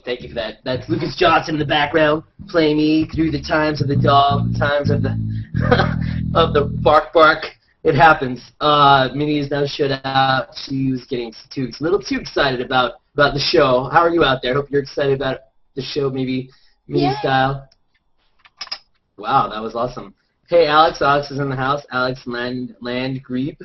Thank you for that. That's Lucas Johnson in the background, playing me through the times of the dog, times of the of the bark. It happens. Minnie is now shut out. She was getting a little too excited about the show. How are you out there? Hope you're excited about the show, maybe Minnie style. Wow, that was awesome. Hey, Alex. Alex is in the house. Alex Landgrebe.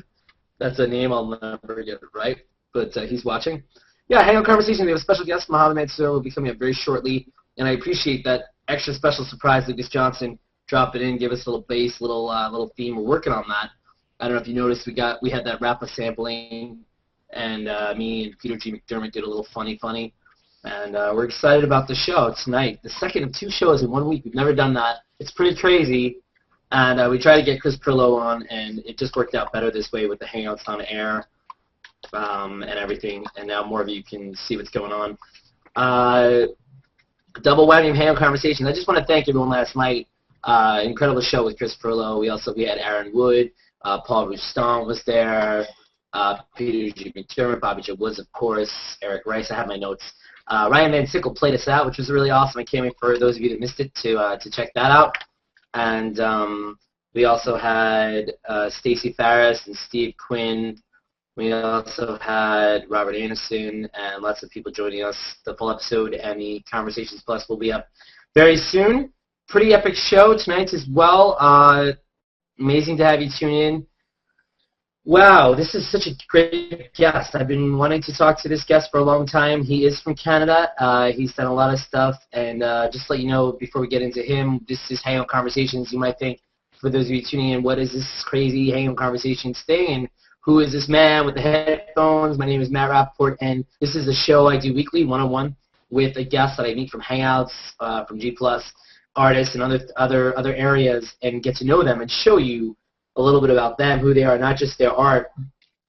That's a name I'll never get it right, but he's watching. Yeah, Hangout Conversation. We have a special guest, Mohamed Mansour, will be coming up very shortly, and I appreciate that extra special surprise, Lucas Johnson, drop it in, give us a little bass, little theme. We're working on that. I don't know if you noticed, we had that Rappa sampling, and me and Peter G. McDermott did a little funny, and we're excited about the show tonight. The second of 2 shows in 1 week. We've never done that. It's pretty crazy, and we tried to get Chris Pirillo on, and it just worked out better this way with the Hangouts on air. And everything, and now more of you can see what's going on. Double whammy of Hangout Conversations. I just want to thank everyone last night. Incredible show with Chris Pirillo. We had Aaron Wood, Paul Roustan was there, Peter G. McDermott, Bobby Joe Woods, of course, Eric Rice. I have my notes. Ryan Van Sickle played us out, which was really awesome. I can't wait for those of you that missed it to check that out. And we also had Stacey Farris and Steve Quinn. We also had Robert Anderson and lots of people joining us. The full episode and the Conversations Plus will be up very soon. Pretty epic show tonight as well. Amazing to have you tune in. Wow, this is such a great guest. I've been wanting to talk to this guest for a long time. He is from Canada. He's done a lot of stuff. And just to let you know, before we get into him, this is Hangout Conversations. You might think, for those of you tuning in, what is this crazy Hangout Conversations thing? And who is this man with the headphones? My name is Matt Rappaport, and this is a show I do weekly, one-on-one, with a guest that I meet from Hangouts, from G+, artists, and other areas, and get to know them and show you a little bit about them, who they are, not just their art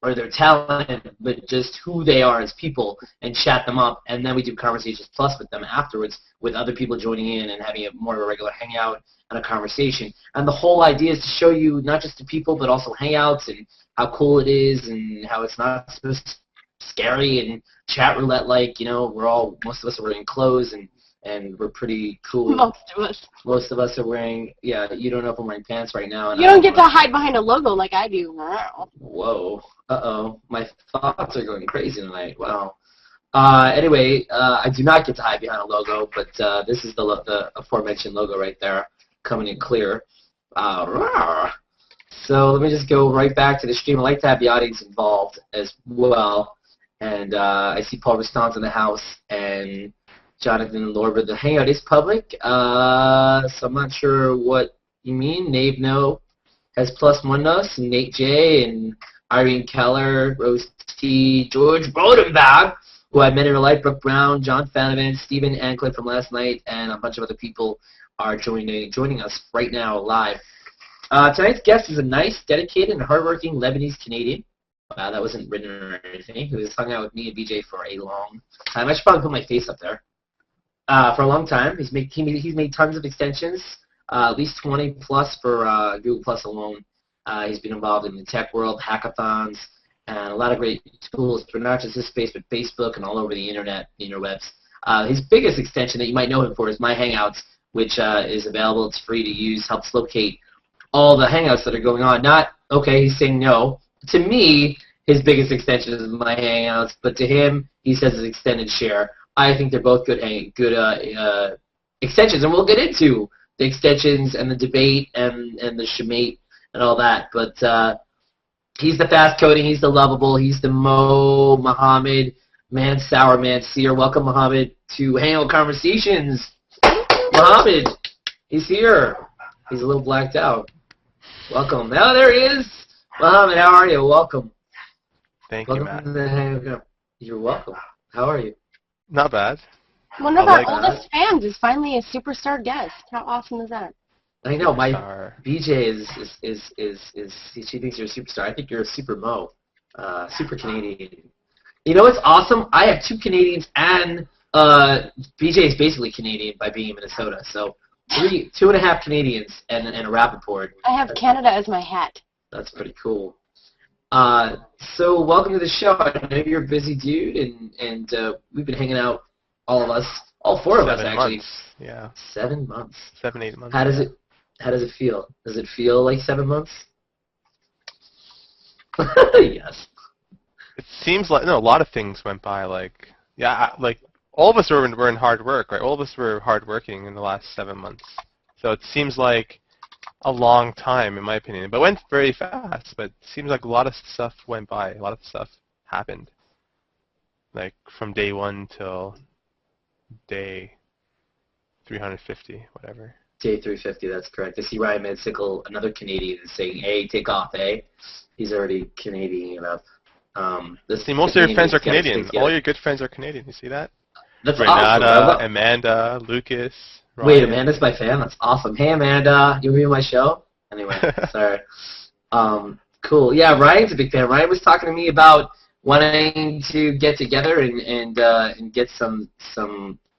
or their talent, but just who they are as people, and chat them up. And then we do Conversations Plus with them afterwards, with other people joining in and having more of a regular hangout and a conversation. And the whole idea is to show you not just the people, but also Hangouts and how cool it is, and how it's not so scary and chat roulette-like. You know, most of us are wearing clothes, and we're pretty cool. Most of us are wearing, you don't know if I'm wearing pants right now. And you don't get to hide behind a logo like I do. Whoa. Uh-oh. My thoughts are going crazy tonight. Wow. Anyway, I do not get to hide behind a logo, but this is the aforementioned logo right there, coming in clear. So let me just go right back to the stream. I like to have the audience involved as well. And I see Paul Rostan's in the house, and Jonathan Lorber. The Hangout is public, so I'm not sure what you mean. Nave No has +1 us, and Nate J, and Irene Keller, Rose T, George Rodenbach, who I met in real life, Brooke Brown, John Fanovan, Stephen Ancliffe from last night, and a bunch of other people are joining us right now live. Tonight's guest is a nice, dedicated, and hardworking Lebanese-Canadian. That wasn't written or anything. Who has hung out with me and BJ for a long time. I should probably put my face up there. For a long time. He's made tons of extensions, at least 20 plus for Google Plus alone. He's been involved in the tech world, hackathons, and a lot of great tools for not just this space, but Facebook and all over the internet, the interwebs. His biggest extension that you might know him for is My Hangouts, which is available. It's free to use, helps locate all the Hangouts that are going on. He's saying no. To me, his biggest extension is My Hangouts, but to him, he says it's extended share. I think they're both good extensions, and we'll get into the extensions and the debate and the shemate and all that. But he's the fast coding, he's the lovable, he's the Mohamed Mansour. Welcome, Mohamed, to Hangout Conversations. Mohamed, he's here. He's a little blacked out. Welcome. Oh, there he is. Mohamed, how are you? Welcome. Thank you, Matt. You're welcome. How are you? Not bad. One of our oldest fans is finally a superstar guest. How awesome is that? I know. My BJ she thinks you're a superstar. I think you're a super Mo, super Canadian. You know what's awesome? I have 2 Canadians, and BJ is basically Canadian by being in Minnesota. So 2.5 Canadians and a Rappaport. I have Canada as my hat. That's pretty cool. So welcome to the show. I know you're a busy dude, and we've been hanging out, all of us, All four of us 7 actually. months. Yeah. 7 months. 7, 8 months. How does it feel? Does it feel like 7 months? Yes. It seems like a lot of things went by. Like all of us were in hard work, right? All of us were hard working in the last 7 months. So it seems like a long time, in my opinion. But it went very fast. But it seems like a lot of stuff went by. A lot of stuff happened. Like from day 1 till day 350, whatever. Day 350, that's correct. I see Ryan Mansickle, another Canadian, is saying, hey, take off, eh? He's already Canadian enough. See, most of your friends are Canadian. All your good friends are Canadian. You see that? That's Renata, awesome. Amanda, Lucas, Ryan. Wait, Amanda's my fan? That's awesome. Hey, Amanda, you be on my show? Anyway, sorry. Cool. Yeah, Ryan's a big fan. Ryan was talking to me about wanting to get together and get some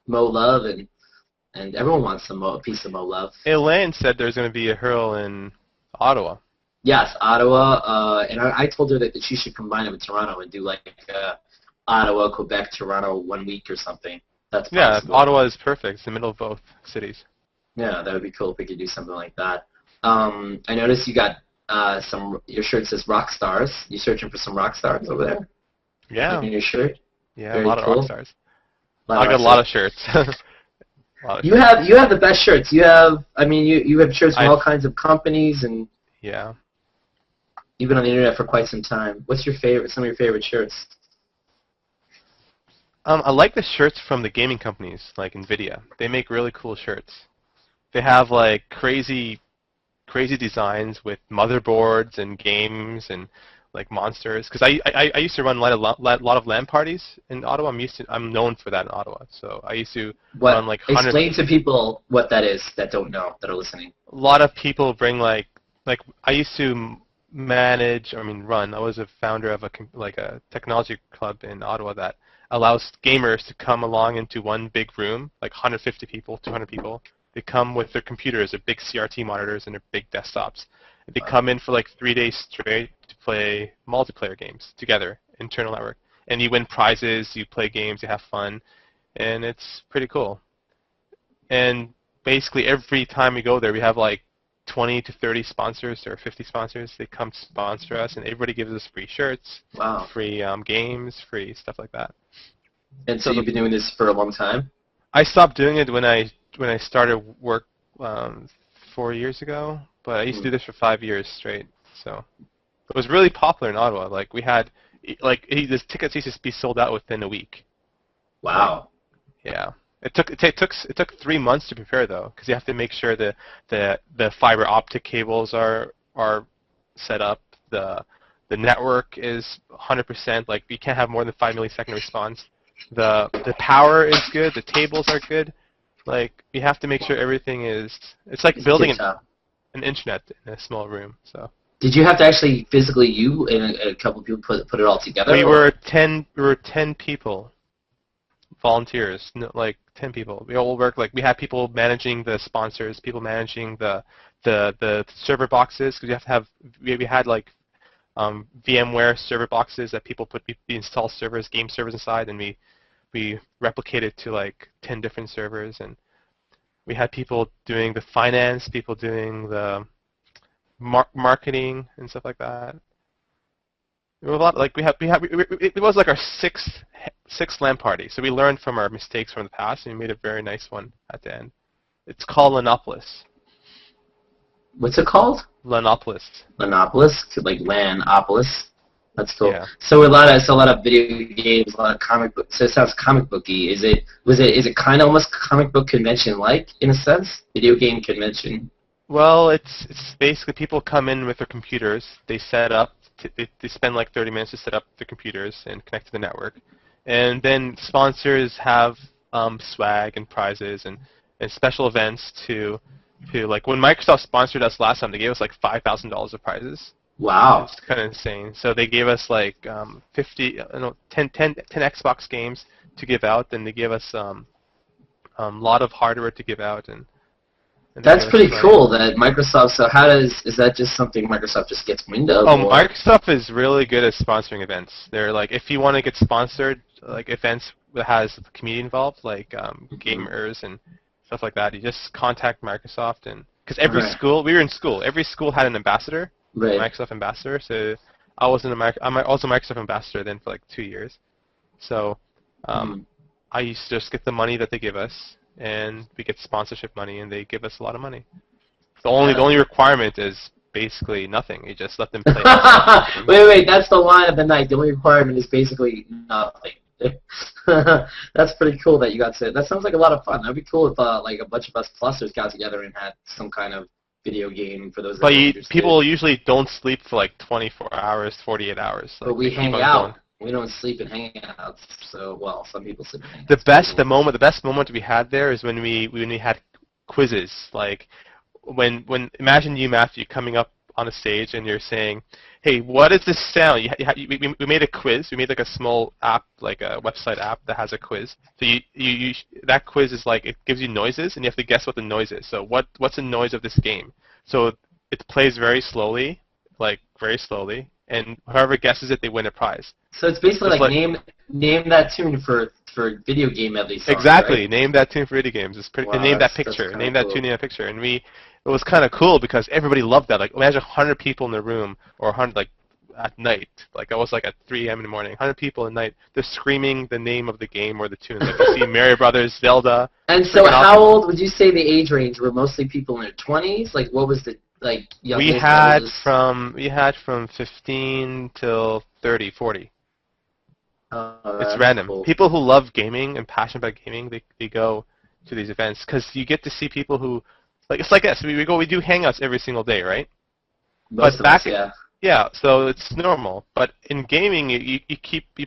Mo love, and everyone wants a piece of Mo love. Elaine said there's going to be a hurl in Ottawa. Yes, Ottawa, and I told her that she should combine it with Toronto and do like Ottawa, Quebec, Toronto 1 week or something. That's possible. Yeah, Ottawa is perfect. It's in the middle of both cities. Yeah, that would be cool if we could do something like that. I noticed you got your shirt says rock stars. You searching for some rock stars over there? Yeah. In your shirt? Yeah, Very a lot of cool. rock stars. I got a lot of shirts. You have the best shirts. You have shirts from all kinds of companies, and yeah. You've been on the internet for quite some time. What's your favorite? Some of your favorite shirts? I like the shirts from the gaming companies, like NVIDIA. They make really cool shirts. They have like crazy designs with motherboards and games and like monsters. Because I used to run a lot of LAN parties in Ottawa. I'm known for that in Ottawa. So I used to run like hundreds. Explain to people what that is that don't know, that are listening. A lot of people bring like I used to run. I was a founder of a technology club in Ottawa that allows gamers to come along into one big room, like 150 people, 200 people. They come with their computers, their big CRT monitors, and their big desktops. They come in for like 3 days straight to play multiplayer games together, internal network. And you win prizes, you play games, you have fun, and it's pretty cool. And basically every time we go there, we have like 20 to 30 sponsors or 50 sponsors. They come sponsor us, and everybody gives us free shirts, free games, free stuff like that. And so you've been doing this for a long time? I stopped doing it when I started work 4 years ago, but I used to do this for 5 years straight. So it was really popular in Ottawa. Like we had, the tickets used to be sold out within a week. Wow. Yeah. It took 3 months to prepare though, because you have to make sure the fiber optic cables are set up. The network is 100%. Like you can't have more than 5 millisecond response. The power is good. The tables are good. Like you have to make sure everything is. It's like building an internet in a small room. So. Did you have to actually physically you and a couple of people put it all together? We were 10 people. Volunteers, like 10 people. We all work, like we had people managing the sponsors, people managing the server boxes, because you have to have, we had like VMware server boxes that people we install servers, game servers inside, and we replicated to like 10 different servers, and we had people doing the finance, people doing the marketing and stuff like that. It was a lot, like it was like our sixth LAN party, so we learned from our mistakes from the past, and we made a very nice one at the end. It's called Lanopolis. What's it called? Lanopolis. Lanopolis, like Lanopolis. That's cool. Yeah. So a lot of video games, a lot of comic books. So it sounds comic booky. Is it kind of almost comic book convention like in a sense? Video game convention. Well, it's basically people come in with their computers. They set up. They spend like 30 minutes to set up their computers and connect to the network, and then sponsors have swag and prizes and special events to like when Microsoft sponsored us last time, they gave us like $5,000 of prizes. Wow, it's kind of insane. So they gave us like 10 Xbox games to give out, and they gave us a lot of hardware to give out, and that's pretty cool that Microsoft, so is that just something Microsoft just gets wind of? Oh, Microsoft is really good at sponsoring events. They're like, if you want to get sponsored, like events that has the community involved, like gamers and stuff like that. You just contact Microsoft, and because every school, we were in school, every school had an ambassador, Microsoft ambassador. So I was a Microsoft ambassador then for like 2 years. So I used to just get the money that they give us, and we get sponsorship money, and they give us a lot of money. The only requirement is basically nothing. You just let them play. Wait, that's the line of the night. The only requirement is basically nothing. That's pretty cool that you got to. That sounds like a lot of fun. That'd be cool if like a bunch of us clusters got together and had some kind of video game for those. But people usually don't sleep for like 24 hours, 48 hours. Like, but we hang out. We don't sleep in Hangouts. So well, some people sleep in Hangouts. The best moment we had there is when we had quizzes. Like when imagine you, Matthew, coming up on a stage and you're saying, hey, what is this sound? We made a quiz. We made like a small app, like a website app that has a quiz. So that quiz is like, it gives you noises, and you have to guess what the noise is. So what's the noise of this game? So it plays very slowly, and whoever guesses it, they win a prize. So it's basically like name that tune for video game at least. Exactly, right? Name that tune for video games. It's pretty. Wow, name that picture. Name that tune. Name that picture. And it was kind of cool because everybody loved that. Like imagine 100 people in the room, or 100 like at night. Like I was like at 3 a.m. in the morning. 100 people at night. They're screaming the name of the game or the tune. Like you see Mario Brothers, Zelda. And so how old would you say the age range were? Mostly people in their 20s. Like what was the we had from 15 till 30, 40. It's random. Cool. People who love gaming and passionate about gaming, they go to these events because you get to see people who, like it's like us. We do Hangouts every single day, right? Most of us, yeah. Yeah, so it's normal. But in gaming, you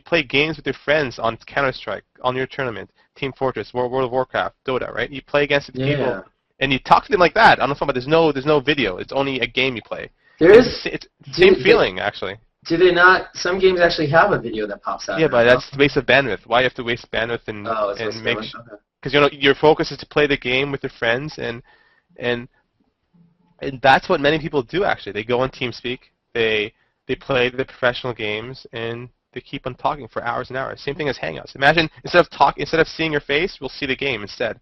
play games with your friends on Counter-Strike, on your tournament, Team Fortress, World of Warcraft, Dota, right? You play against people, and you talk to them like that on the phone. But there's no video. It's only a game you play. It's the same feeling actually. Do they not? Some games actually have a video that pops out. Yeah, but that's a waste of bandwidth. Why you have to waste bandwidth and make sure? Because your focus is to play the game with your friends, and that's what many people do actually. They go on TeamSpeak, they play the professional games, and they keep on talking for hours and hours. Same thing as Hangouts. Imagine instead of seeing your face, we'll see the game instead.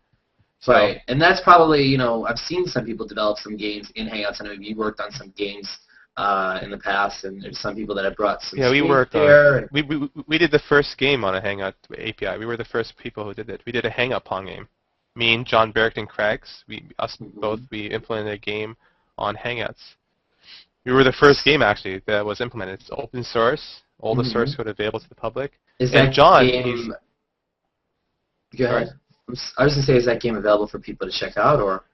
So, right, and that's probably I've seen some people develop some games in Hangouts. I know you worked on some games in the past, and there's some people that have brought some. Yeah, we worked there. We did the first game on a Hangout API. We were the first people who did it. We did a Hangout Pong game. Me and John Barrington Craigs, we implemented a game on Hangouts. We were the first game actually that was implemented. It's open source, all the source code available to the public. Is that John? Game... Go ahead. I was going to say, is that game available for people to check out, or?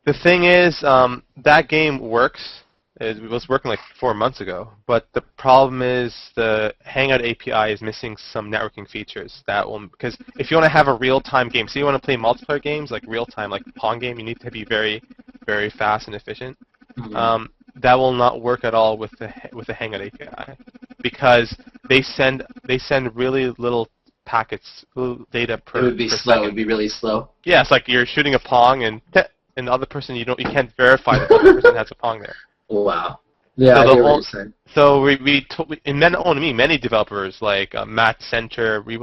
The thing is, that game works. It was working like 4 months ago, but the problem is the Hangout API is missing some networking features because if you want to have a real-time game, so you want to play multiplayer games like real-time, like the Pong game, you need to be very, very fast and efficient. That will not work at all with the Hangout API because they send really little packets, little data per. It would be slow. Second. It would be really slow. Yeah, it's like you're shooting a Pong and the other person you can't verify that the other person has a Pong there. Wow. Yeah, I hear what you're saying. So many developers like Matt Center, we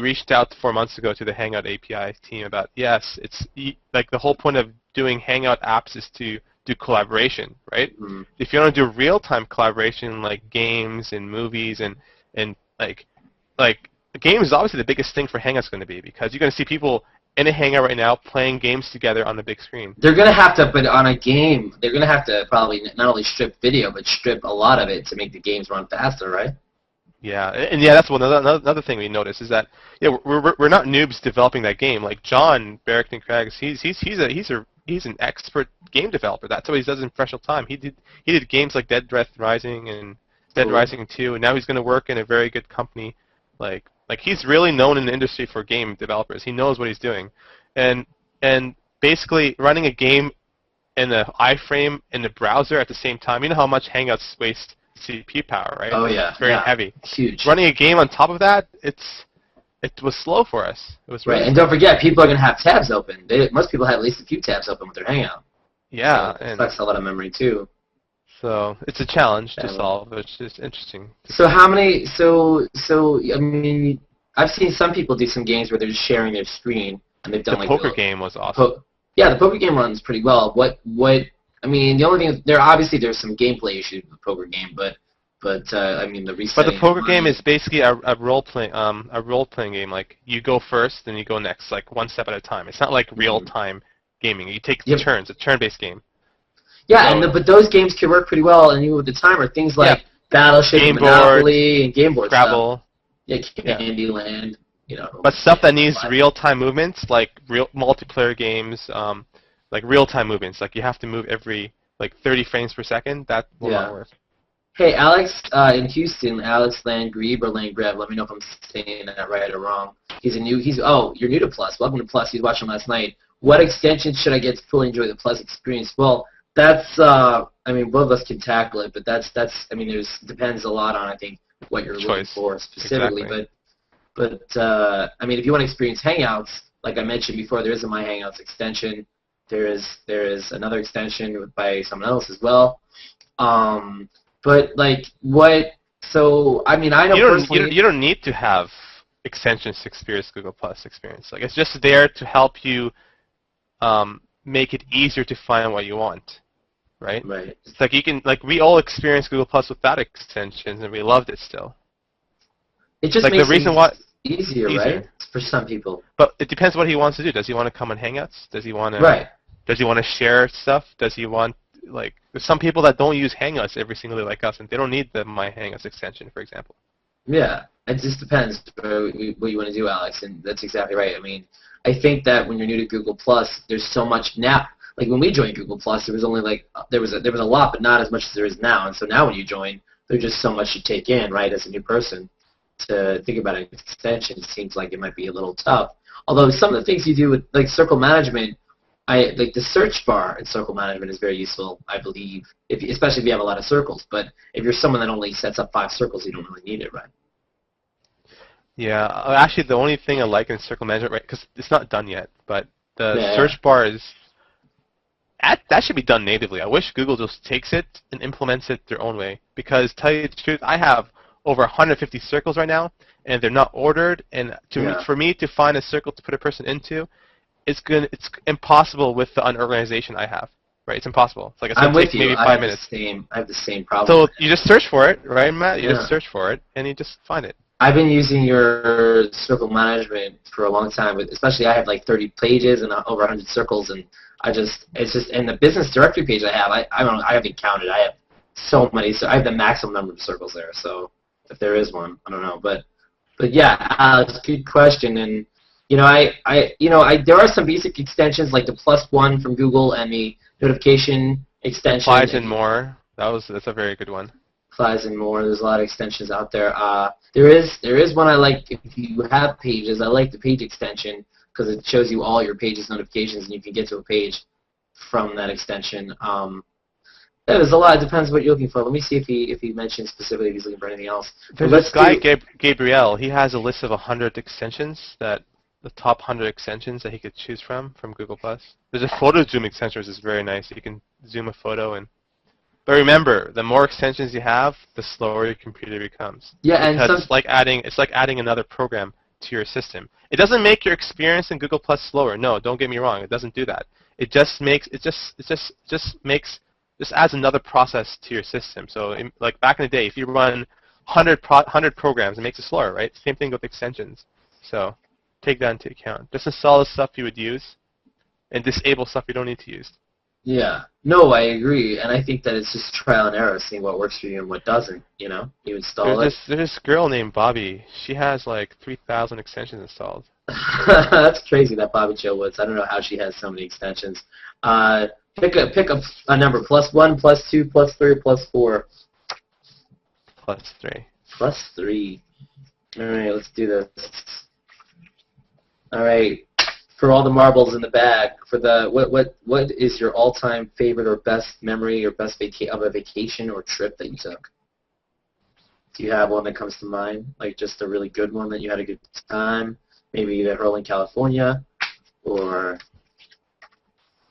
reached out 4 months ago to the Hangout API team about it's like the whole point of doing Hangout apps is to do collaboration, right? If you want to do real-time collaboration like games and movies and like the game is obviously the biggest thing for Hangouts going to be because you're going to see people in a Hangout right now playing games together on the big screen. They're going to have to, but on a game, they're going to have to probably not only strip video, but strip a lot of it to make the games run faster, right? Yeah, and that's another thing we noticed is that we're not noobs developing that game. Like John Barrington Craigs, he's an expert game developer. That's what he does in professional time. He did games like Dead Rising and Dead Rising 2, and now he's going to work in a very good company. Like he's really known in the industry for game developers. He knows what he's doing, and basically running a game in the iframe in the browser at the same time. You know how much Hangouts waste CPU power, right? Oh yeah, it's very heavy. Huge. Running a game on top of that, it was slow for us. It was right, and don't forget, people are going to have tabs open. Most people have at least a few tabs open with their Hangout. Yeah, so it sucks a lot of memory too. So it's a challenge to solve. It's just interesting. So how many? So I mean, I've seen some people do some games where they're just sharing their screen and they've done The poker game was awesome. Yeah, the poker game runs pretty well. I mean, the only thing there's some gameplay issues with the poker game, but I mean the resetting. But the poker game is basically a role playing game. Like you go first, then you go next, like one step at a time. It's not like real time gaming. You take turns. It's a turn-based game. Yeah, so, but those games can work pretty well, and even with the timer, things like Battleship, and Monopoly, and Game Board Scrabble. Stuff. Yeah, Candyland. You know. But stuff that needs real-time movements, like real multiplayer games, like real-time movements, like you have to move every 30 frames per second. That will not work. Hey, Alex in Houston, Alex Landgrebe or Landgreb. Let me know if I'm saying that right or wrong. You're new to Plus. Welcome to Plus. He was watching last night. What extensions should I get to fully enjoy the Plus experience? Well, that's I mean, both of us can tackle it, but that's I mean, depends a lot on I think what you're looking for specifically. Exactly. But I mean, if you want to experience Hangouts, like I mentioned before, there is a My Hangouts extension. There is another extension by someone else as well. But like what? So I mean, I know personally. You don't need to have extensions to experience Google Plus experience. Like it's just there to help you make it easier to find what you want, right? Right. It's like we all experienced Google Plus without extensions, and we loved it still. It just like makes the reason it easier, right? For some people. But it depends what he wants to do. Does he want to come on Hangouts? Does he want to? Right. Does he want to share stuff? Does he want there's some people that don't use Hangouts every single day like us, and they don't need the My Hangouts extension, for example. Yeah, it just depends what you want to do, Alex, and that's exactly right. I mean, I think that when you're new to Google Plus, there's so much now. Like when we joined Google Plus, there was only there was a lot, but not as much as there is now. And so now when you join, there's just so much you take in, right, as a new person. To think about an extension, it seems like it might be a little tough. Although some of the things you do with like circle management, like the search bar in circle management is very useful, I believe, especially if you have a lot of circles. But if you're someone that only sets up 5 circles, you don't really need it, right? Yeah, actually, the only thing I like in circle management, right, because it's not done yet, but the search bar is that should be done natively. I wish Google just takes it and implements it their own way. Because, tell you the truth, I have over 150 circles right now, and they're not ordered. And for me to find a circle to put a person into, it's impossible with the unorganization I have. Right? It's impossible. It's going to take maybe 5 minutes. I have the same problem. So you just search for it, right, Matt? You just search for it, and you just find it. I've been using your circle management for a long time, but especially I have like 30 pages and over 100 circles, and it's just in the business directory page I have. I haven't counted. I have so many. So I have the maximum number of circles there. So if there is one, I don't know, but yeah, Alex, good question. And there are some basic extensions like the +1 from Google and the notification extension. Applies and more. That's a very good one. Applies and more. There's a lot of extensions out there. There is one I like. If you have pages, I like the page extension because it shows you all your pages notifications, and you can get to a page from that extension. There's a lot. It depends what you're looking for. Let me see if he mentions specifically if he's looking for anything else. There's this guy, Gabriel. He has a list of 100 extensions, the top 100 extensions that he could choose from Google+. There's a photo zoom extension, which is very nice. You can zoom a photo in. But remember, the more extensions you have, the slower your computer becomes. Yeah, and it's like adding another program to your system. It doesn't make your experience in Google+ slower. No, don't get me wrong. It doesn't do that. It just adds another process to your system. So, like back in the day, if you run 100 programs, it makes it slower, right? Same thing with extensions. So, take that into account. Just install the stuff you would use, and disable stuff you don't need to use. Yeah. No, I agree, and I think that it's just trial and error, seeing what works for you and what doesn't. You install it. There's this girl named Bobby. She has like 3,000 extensions installed. That's crazy, that Bobby Jo Woods. I don't know how she has so many extensions. Pick a number, +1, +2, +3, +4. +3. +3. All right, let's do this. All right. For all the marbles in the bag, for the what is your all-time favorite or best memory or best of a vacation or trip that you took? Do you have one that comes to mind, like just a really good one that you had a good time? Maybe either Hurling, California, or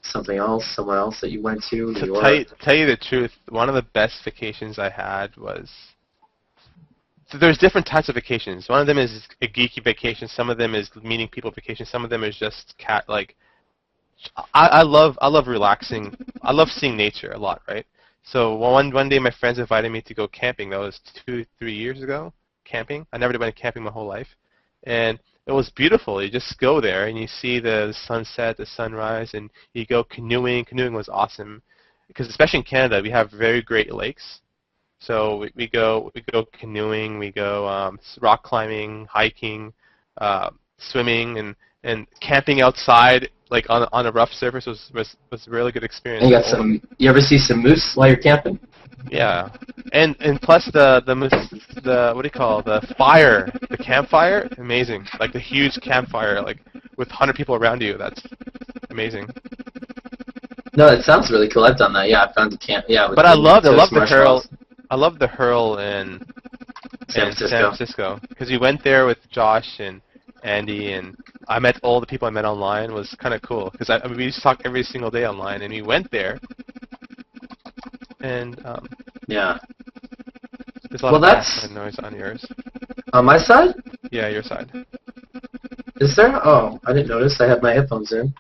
something else, somewhere else that you went to, New York? Tell you the truth, one of the best vacations I had was there's different types of vacations. One of them is a geeky vacation. Some of them is meeting people vacation. Some of them is just I love relaxing. I love seeing nature a lot, right? So one day my friends invited me to go camping. That was 2-3 years ago. Camping. I never went camping my whole life, and it was beautiful. You just go there and you see the sunset, the sunrise, and you go canoeing. Canoeing was awesome because especially in Canada we have very great lakes. So we go canoeing, we go rock climbing, hiking, swimming, and camping outside like on a rough surface was a really good experience. And you ever see some moose while you're camping? Yeah, and plus the what do you call it? The fire, the campfire, amazing. Like the huge campfire, like with 100 people around you. That's amazing. No, it sounds really cool. I've done that. Yeah, I found the camp. Yeah, but I love the hurl. I love the hurl in San Francisco because we went there with Josh and Andy, and I met all the people I met online. It was kind of cool because we used to talk every single day online, and we went there. And yeah, there's a lot of background noise on yours. On my side? Yeah, your side. Is there? Oh, I didn't notice. I had my headphones in,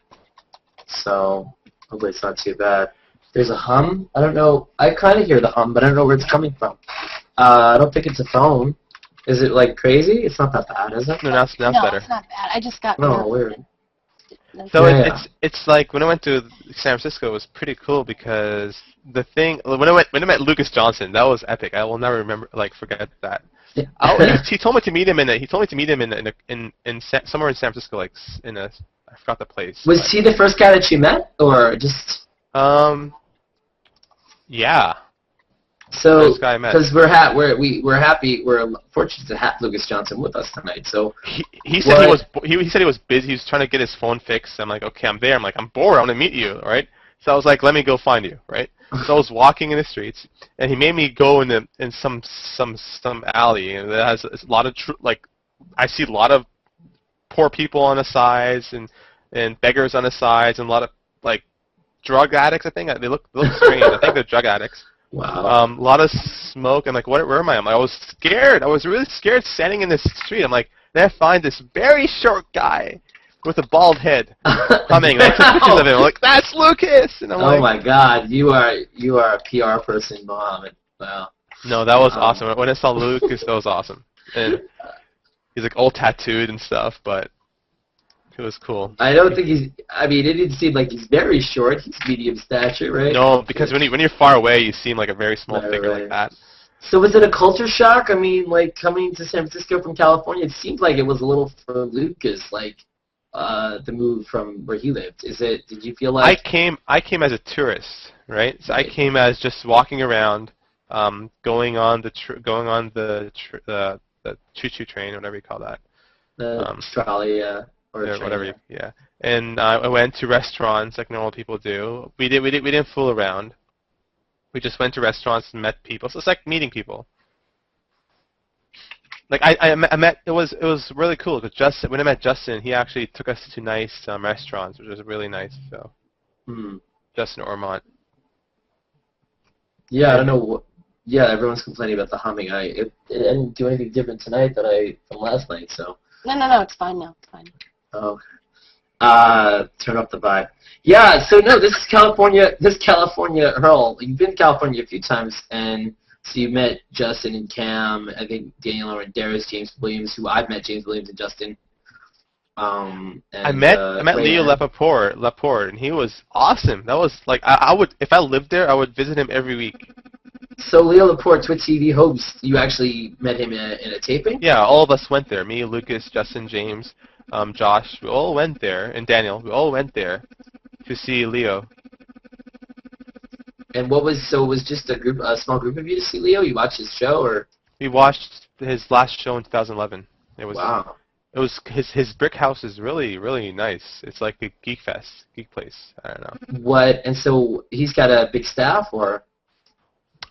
so hopefully it's not too bad. There's a hum. I don't know. I kind of hear the hum, but I don't know where it's coming from. I don't think it's a phone. Is it like crazy? It's not that bad, is it? No, now it's better. No, it's not bad. I just got. No, weird. So it's like when I went to San Francisco, it was pretty cool because the thing when I met Lucas Johnson, that was epic. I will never forget that. He told me to meet him somewhere in San Francisco, like I forgot the place. Was he the first guy that you met, or just? Yeah. So, because we're happy, we're fortunate to have Lucas Johnson with us tonight. So he said he said he was busy. He was trying to get his phone fixed. I'm like, okay, I'm there. I'm like, I'm bored. I want to meet you, all right? So I was like, let me go find you, right? So I was walking in the streets, and he made me go in some alley, and that has a lot of I see a lot of poor people on the sides and beggars on the sides, and a lot of like drug addicts. I think they look strange. I think they're drug addicts. Wow. A lot of smoke, and like, where am I? I was scared. I was really scared standing in this street. I'm like, then I find this very short guy with a bald head coming. And I took pictures of him. I'm like, that's Lucas. And I'm my God, you are a PR person, Mohamed. Wow. No, that was awesome. When I saw Lucas, that was awesome. And he's like all tattooed and stuff, but it was cool. I don't think it didn't seem like he's very short. He's medium stature, right? No, because when you're far away, you seem like a very small figure like that. So was it a culture shock? I mean, like coming to San Francisco from California, it seemed like it was a little for Lucas, like the move from where he lived. Did you feel like I came as a tourist, right? So I came as just walking around, going on the choo-choo train, whatever you call that. The trolley, or whatever, yeah. And I went to restaurants like normal people do. We didn't fool around. We just went to restaurants and met people. So it's like meeting people. Like I met. It was really cool because when I met Justin, he actually took us to nice restaurants, which was really nice. So Justin Ormont. Yeah, I don't know. Yeah, everyone's complaining about the humming. It didn't do anything different tonight from last night. So. No, it's fine now. It's fine. Oh. Turn up the vibe. Yeah, so no, this California hurl. You've been to California a few times, and so you met Justin and Cam, I think Daniel and Darius, James Williams, who I've met James Williams and Justin. And, I met Leo Laporte, and he was awesome. That was like I would if I lived there, I would visit him every week. So Leo Laporte, Twitch TV host, you actually met him in a taping? Yeah, all of us went there. Me, Lucas, Justin, James, Josh, we all went there, and Daniel, we all went there to see Leo. And it was just a small group of you to see Leo? You watched his show, or? We watched his last show in 2011. Wow. It was his brick house is really, really nice. It's like a geek place. I don't know. What? And so he's got a big staff, or?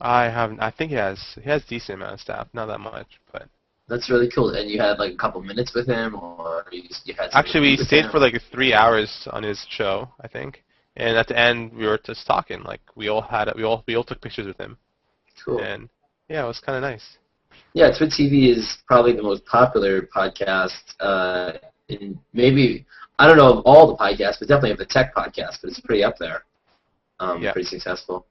I think he has decent amount of staff, not that much, but. That's really cool. And you had like a couple minutes with him, or you had. Actually, we stayed for like 3 hours on his show, I think. And at the end, we were just talking. Like we all took pictures with him. Cool. And yeah, it was kind of nice. Yeah, Twit TV is probably the most popular podcast in maybe, I don't know of all the podcasts, but definitely of the tech podcast, but it's pretty up there. Pretty successful.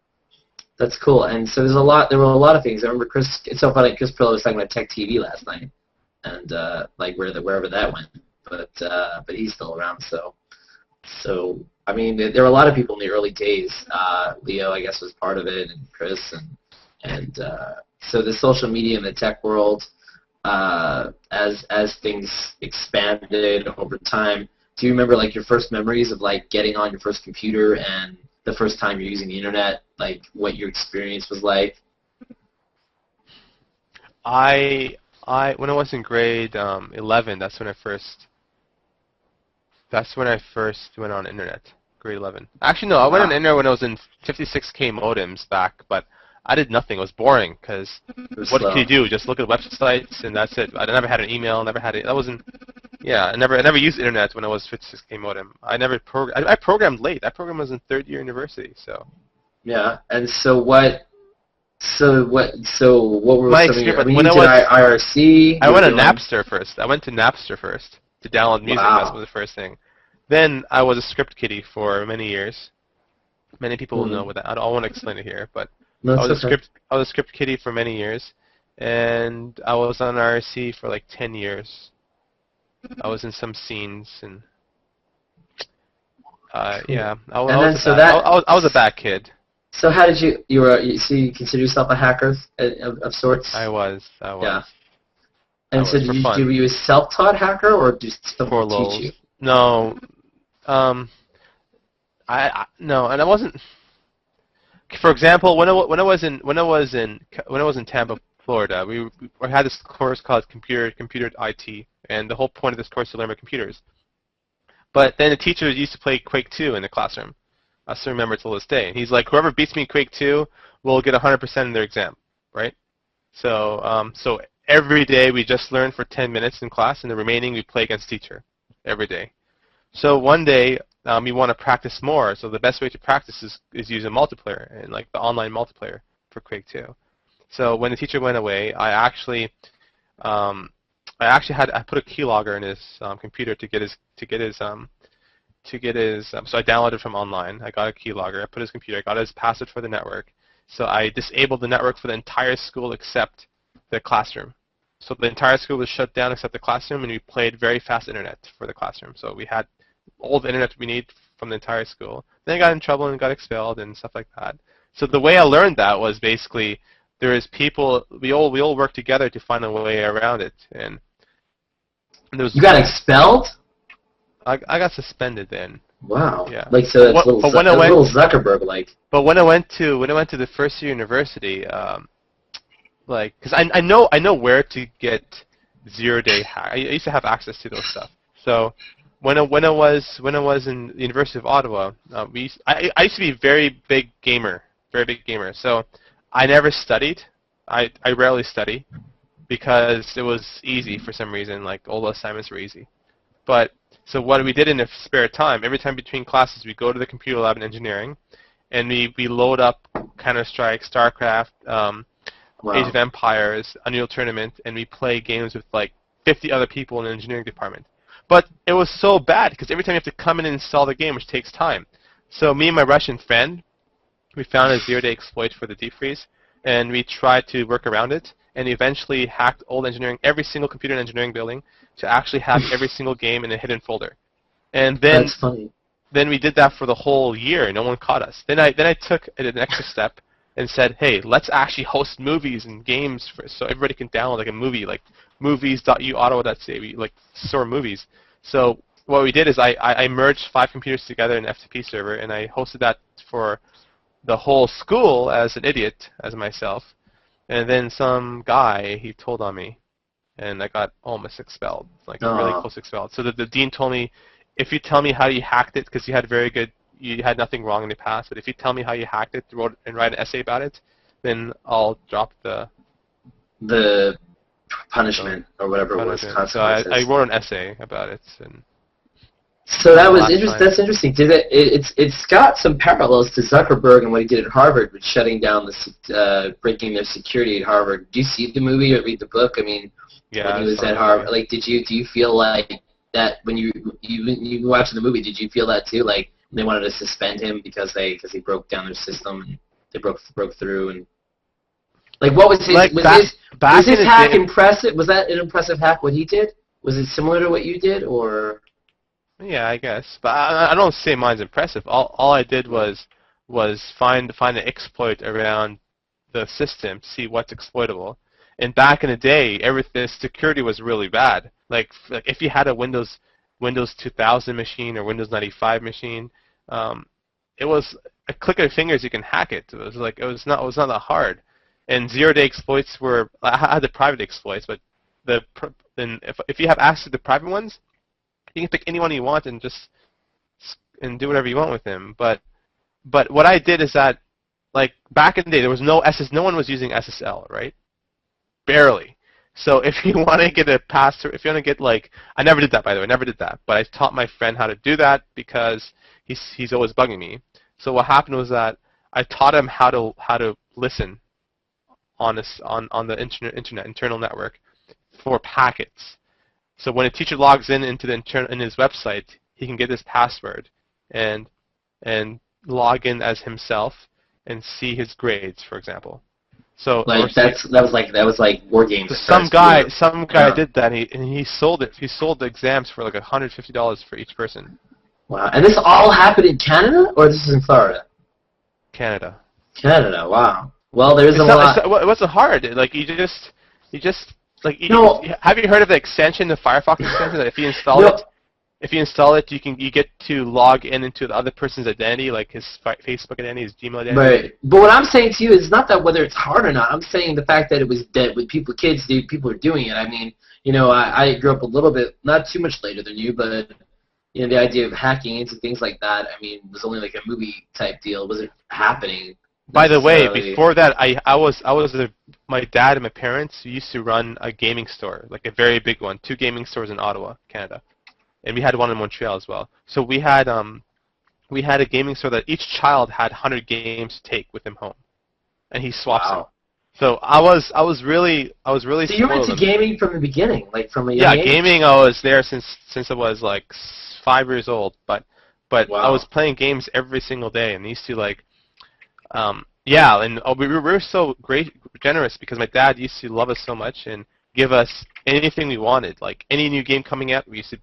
That's cool. And so there were a lot of things. I remember it's so funny, Chris Pirillo was talking about Tech TV last night, and like wherever that went. But he's still around, so I mean, there were a lot of people in the early days. Leo, I guess, was part of it, and Chris, and so the social media in the tech world, as things expanded over time. Do you remember like your first memories of like getting on your first computer and the first time you're using the internet, like what your experience was like? I when I was in grade 11, that's when I first went on internet. Grade 11. Actually, no, I went on internet when I was in 56K modems back, but I did nothing. It was boring because what could you do? Just look at websites and that's it. I never had an email. Never had it. That wasn't. Yeah, I never used internet when I was 56K modem. I programmed late. That program was in third year university. So. Yeah, and so what? So what were my some of your? I mean, when you did IRC. I went to Napster first. I went to Napster first to download music. Wow. That was the first thing. Then I was a script kiddie for many years. Many people will know what that. I don't want to explain it here, but No, I was okay. a script kiddie for many years, and I was on IRC for like 10 years. I was in some scenes, and yeah, I was a bad kid. So how did you consider yourself a hacker of sorts? I was. Yeah. And so were you a self-taught hacker, or just someone teach you? No. No, and I wasn't. For example, when I was in Tampa, Florida, we had this course called computer IT, and the whole point of this course is to learn about computers. But then the teacher used to play Quake 2 in the classroom. I still remember it till this day. And he's like, whoever beats me in Quake 2 will get 100% in their exam, right? So so every day we just learn for 10 minutes in class, and the remaining we play against teacher every day. So one day we want to practice more. So the best way to practice is use a multiplayer, and like the online multiplayer for Quake 2. So when the teacher went away, I actually put a keylogger in his computer to get his so I downloaded from online. I got a keylogger. I put his computer. I got his password for the network. So I disabled the network for the entire school except the classroom. So the entire school was shut down except the classroom, and we played very fast internet for the classroom. So we had all the internet we need from the entire school. Then I got in trouble and got expelled and stuff like that. So the way I learned that was basically there is people, we all work together to find a way around it. And there was, you got expelled? I got suspended then. Wow. Yeah. Like so that's little Zuckerberg like. But when I went to the first year university, like, because I know where to get 0-day hack. I used to have access to those stuff. So when I was in the University of Ottawa, I used to be a very big gamer. So I never studied. I rarely study because it was easy for some reason. Like all the assignments were easy. But so what we did in the spare time, every time between classes, we go to the computer lab in engineering, and we load up Counter-Strike, StarCraft, Age of Empires, Unreal Tournament, and we play games with like 50 other people in the engineering department. But it was so bad because every time you have to come in and install the game, which takes time. So me and my Russian friend, we found a 0-day exploit for the deep freeze, and we tried to work around it, and eventually hacked all engineering, every single computer in engineering building, to actually have every single game in a hidden folder. And then That's funny. Then we did that for the whole year. No one caught us. Then I took it an extra step and said, hey, let's actually host movies and games so everybody can download like a movie, like movies.uottawa.ca. We like store movies. So what we did is I merged 5 computers together in an FTP server, and I hosted that for the whole school as an idiot, as myself. And then some guy, he told on me, and I got almost expelled, like really close expelled. So the dean told me, if you tell me how you hacked it, because you had nothing wrong in the past, but if you tell me how you hacked it, and write an essay about it, then I'll drop the punishment or whatever it was. So I wrote an essay about it. And So that was interesting. That's interesting. It's got some parallels to Zuckerberg and what he did at Harvard with shutting down breaking their security at Harvard. Did you see the movie or read the book? I mean, when he was at Harvard, like, do you feel like that when you were watching the movie? Did you feel that too? Like they wanted to suspend him because he broke down their system and they broke through and like what was his was his hack impressive? Was that an impressive hack? What he did? Was it similar to what you did or? Yeah, I guess, but I don't say mine's impressive. All I did was find an exploit around the system, see what's exploitable. And back in the day, the security was really bad. Like if you had a Windows 2000 machine or Windows 95 machine, it was a click of your fingers you can hack it. It was not that hard. And zero-day exploits I had the private exploits, but if you have access to the private ones, you can pick anyone you want and do whatever you want with them. But what I did is that, like back in the day, there was no no one was using SSL, right? Barely. So if you want to get a password, if you want to get I never did that, by the way, I never did that. But I taught my friend how to do that because he's always bugging me. So what happened was that I taught him how to listen on the internal network for packets. So when a teacher logs in into in his website, he can get this password and log in as himself and see his grades, for example. So that was like war games. So some guy did that and he sold it. He sold the exams for like $150 for each person. Wow! And this all happened in Canada, or this is in Florida? Canada. Canada. Wow. Well, there's a lot. It wasn't hard. Like you just. Have you heard of the extension, the Firefox extension? That if you install it, you get to log into the other person's identity, like his Facebook identity, his Gmail identity. Right. But what I'm saying to you is not that whether it's hard or not. I'm saying the fact that it was dead with people are doing it. I mean, I grew up a little bit, not too much later than you, but the idea of hacking into things like that, I mean, was only like a movie type deal. It wasn't happening. By the way, before that, my dad and my parents used to run a gaming store, like a very big one, 2 gaming stores in Ottawa, Canada, and we had one in Montreal as well. So we had a gaming store that each child had 100 games to take with him home, and he swaps them. So I was really. So you were into gaming from the beginning, like from a young age? Yeah, gaming. I was there since I was like 5 years old, but wow. I was playing games every single day, and used to we were so generous because my dad used to love us so much and give us anything we wanted. Like any new game coming out, we used to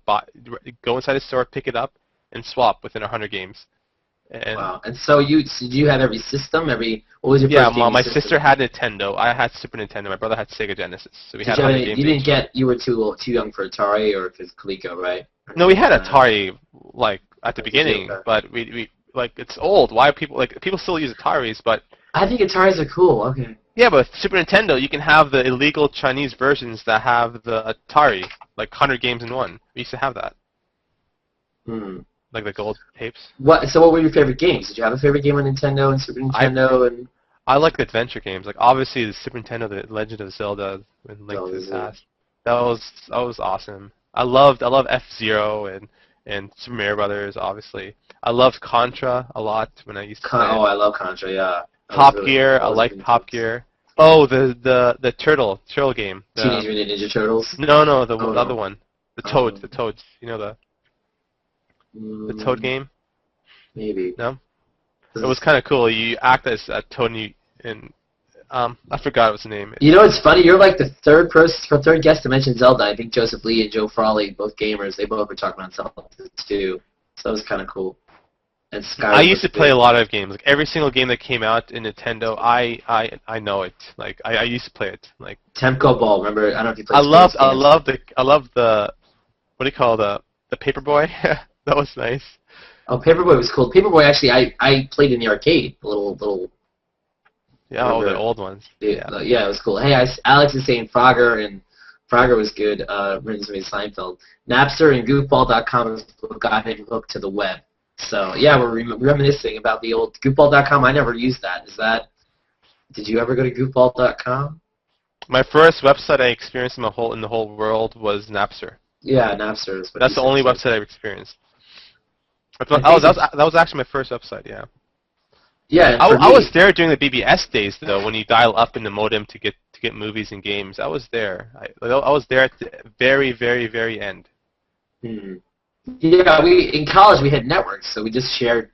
go inside the store, pick it up, and swap within 100 games. And wow! And so did you have every system? What was your first my sister had Nintendo. I had Super Nintendo. My brother had Sega Genesis. So we had 100 games. You were too young for Atari or for Coleco, right? No, we had Atari at the beginning, but we it's old. Why people still use Ataris, but I think Ataris are cool. Okay. Yeah, but Super Nintendo, you can have the illegal Chinese versions that have the Atari, like 100 games in one. We used to have that. Like the gold tapes. So what were your favorite games? Did you have a favorite game on Nintendo and Super Nintendo? I like the adventure games. Like obviously the Super Nintendo, the Legend of Zelda and Link to the Past. That was awesome. I loved F-Zero and Super Mario Brothers, obviously. I loved Contra a lot when I used to play. I love Contra, yeah. Top Gear, I liked Top Gear. Oh, the turtle game. Teenage Mutant Ninja Turtles? No, the other one. The Toads. You know the Toad game? Maybe. No? It was kind of cool. You act as a Toad and I forgot what's the name. It's funny. You're like the third guest to mention Zelda. I think Joseph Lee and Joe Frawley, both gamers, they both were talking about Zelda too. So that was kind of cool. And I used to play a lot of games. Like every single game that came out in Nintendo, I know it. Like I used to play it. Like Temco Ball. Remember? I don't know if you played. I love the what do you call the Paperboy? That was nice. Oh, Paperboy was cool. Paperboy actually, I played in the arcade. The little. Yeah, all the old ones. Yeah, it was cool. Hey, Alex is saying Frogger, and Frogger was good. Reminds me of Seinfeld. Napster and Goofball.com is what got him hooked to the web. So yeah, we're reminiscing about the old Goofball.com. I never used that. Did you ever go to Goofball.com? My first website I experienced in the whole world was Napster. Yeah, Napster is what that's the only website I've experienced. That was actually my first website. Yeah. Yeah. I was there during the BBS days though, when you dial up in the modem to get movies and games. I was there. I was there at the very, very, very end. Hmm. Yeah, in college we had networks, so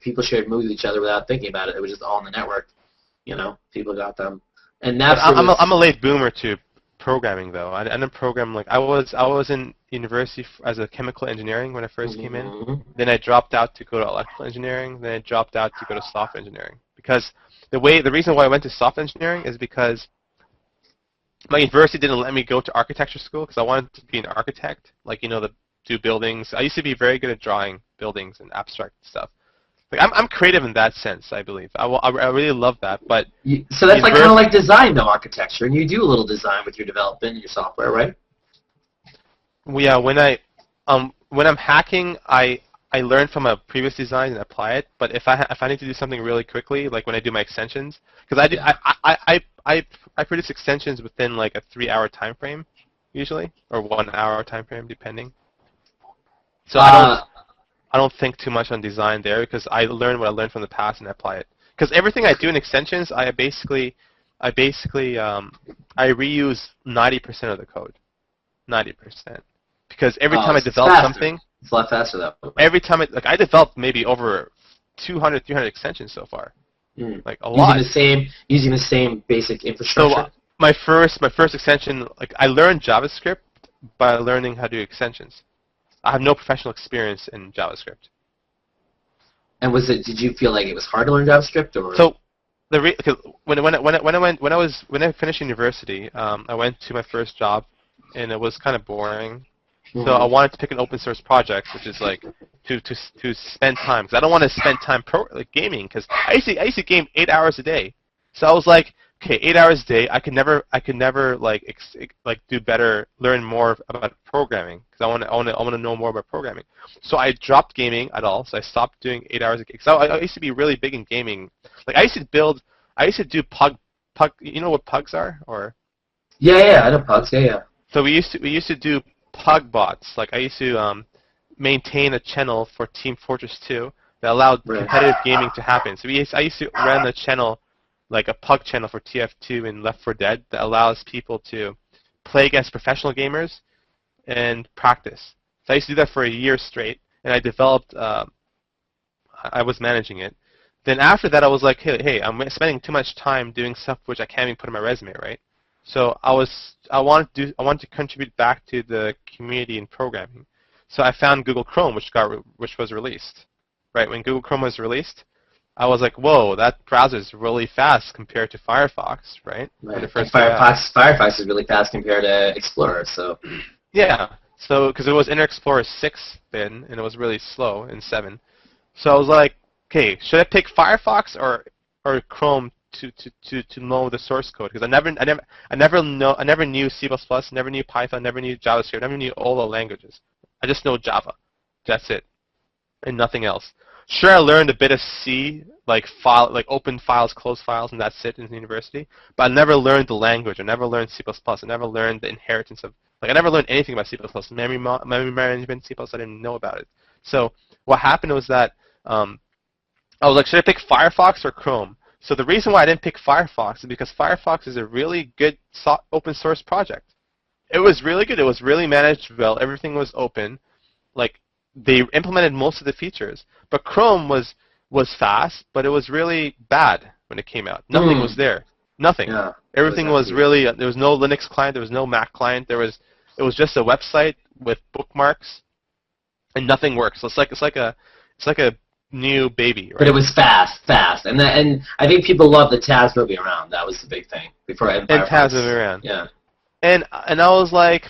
people shared movies with each other without thinking about it. It was just all on the network. People got them. And I'm a late boomer to programming though. I didn't program I was in university as a chemical engineering when I first came in. Then I dropped out to go to electrical engineering. Then I dropped out to go to software engineering because the reason why I went to software engineering is because my university didn't let me go to architecture school because I wanted to be an architect, do buildings. I used to be very good at drawing buildings and abstract stuff. I'm creative in that sense, I believe. I really love that, but so that's kind of like design, though, architecture, and you do a little design with your development and your software, right? Well, yeah, when I'm hacking, I learn from a previous design and apply it. But if I need to do something really quickly, like when I do my extensions, because I produce extensions within a 3-hour time frame, usually, or 1-hour time frame, depending. So I don't think too much on design there because I learn what I learned from the past and I apply it. Because everything I do in extensions, I reuse 90% of the code. 90%. Because every time I develop something, it's a lot faster though. Every time I developed maybe over 200, 300 extensions so far. A lot. Using the same basic infrastructure. So my first extension, I learned JavaScript by learning how to do extensions. I have no professional experience in JavaScript. And did you feel like it was hard to learn JavaScript, or? So, when I finished university, I went to my first job, and it was kind of boring. So I wanted to pick an open source project, which is to spend time, because I don't want to spend time gaming, because I used to game 8 hours a day. So I was like, okay, 8 hours a day. I could never do better, learn more about programming because I want to know more about programming. So I dropped gaming at all. So I stopped doing 8 hours a day. So I used to be really big in gaming. I used to do pug. You know what pugs are, or? Yeah, I know pugs. Yeah. So we used to do pug bots. I used to maintain a channel for Team Fortress 2 that allowed competitive gaming to happen. So I used to run a channel, like a pug channel for TF2 and Left 4 Dead, that allows people to play against professional gamers and practice. So I used to do that for a year straight, and I developed, I was managing it. Then after that, I was like, hey, I'm spending too much time doing stuff which I can't even put in my resume, right? So I wanted to contribute back to the community in programming. So I found Google Chrome, which was released, right? When Google Chrome was released, I was like, whoa, that browser is really fast compared to Firefox, right? Firefox is really fast compared to Explorer, so. Yeah, so because it was Internet Explorer 6 then, and it was really slow in 7. So I was like, okay, should I pick Firefox or Chrome to know the source code? Because I never knew C++, never knew Python, never knew JavaScript, never knew all the languages. I just know Java. That's it, and nothing else. Sure, I learned a bit of C, like open files, close files, and that's it in university. But I never learned the language. I never learned C++. I never learned the inheritance of, I never learned anything about C++. Memory management, C++, I didn't know about it. So what happened was that I was like, should I pick Firefox or Chrome? So the reason why I didn't pick Firefox is because Firefox is a really good open source project. It was really good. It was really managed well. Everything was open. They implemented most of the features. But Chrome was fast, but it was really bad when it came out. Nothing was there. Nothing. Yeah, everything was really, there was no Linux client, there was no Mac client, it was just a website with bookmarks, and nothing works. So it's like a new baby, right? But it was fast, and I think people love the tabs moving around. That was the big thing before Firefox. And tabs moving around. Yeah. And I was like,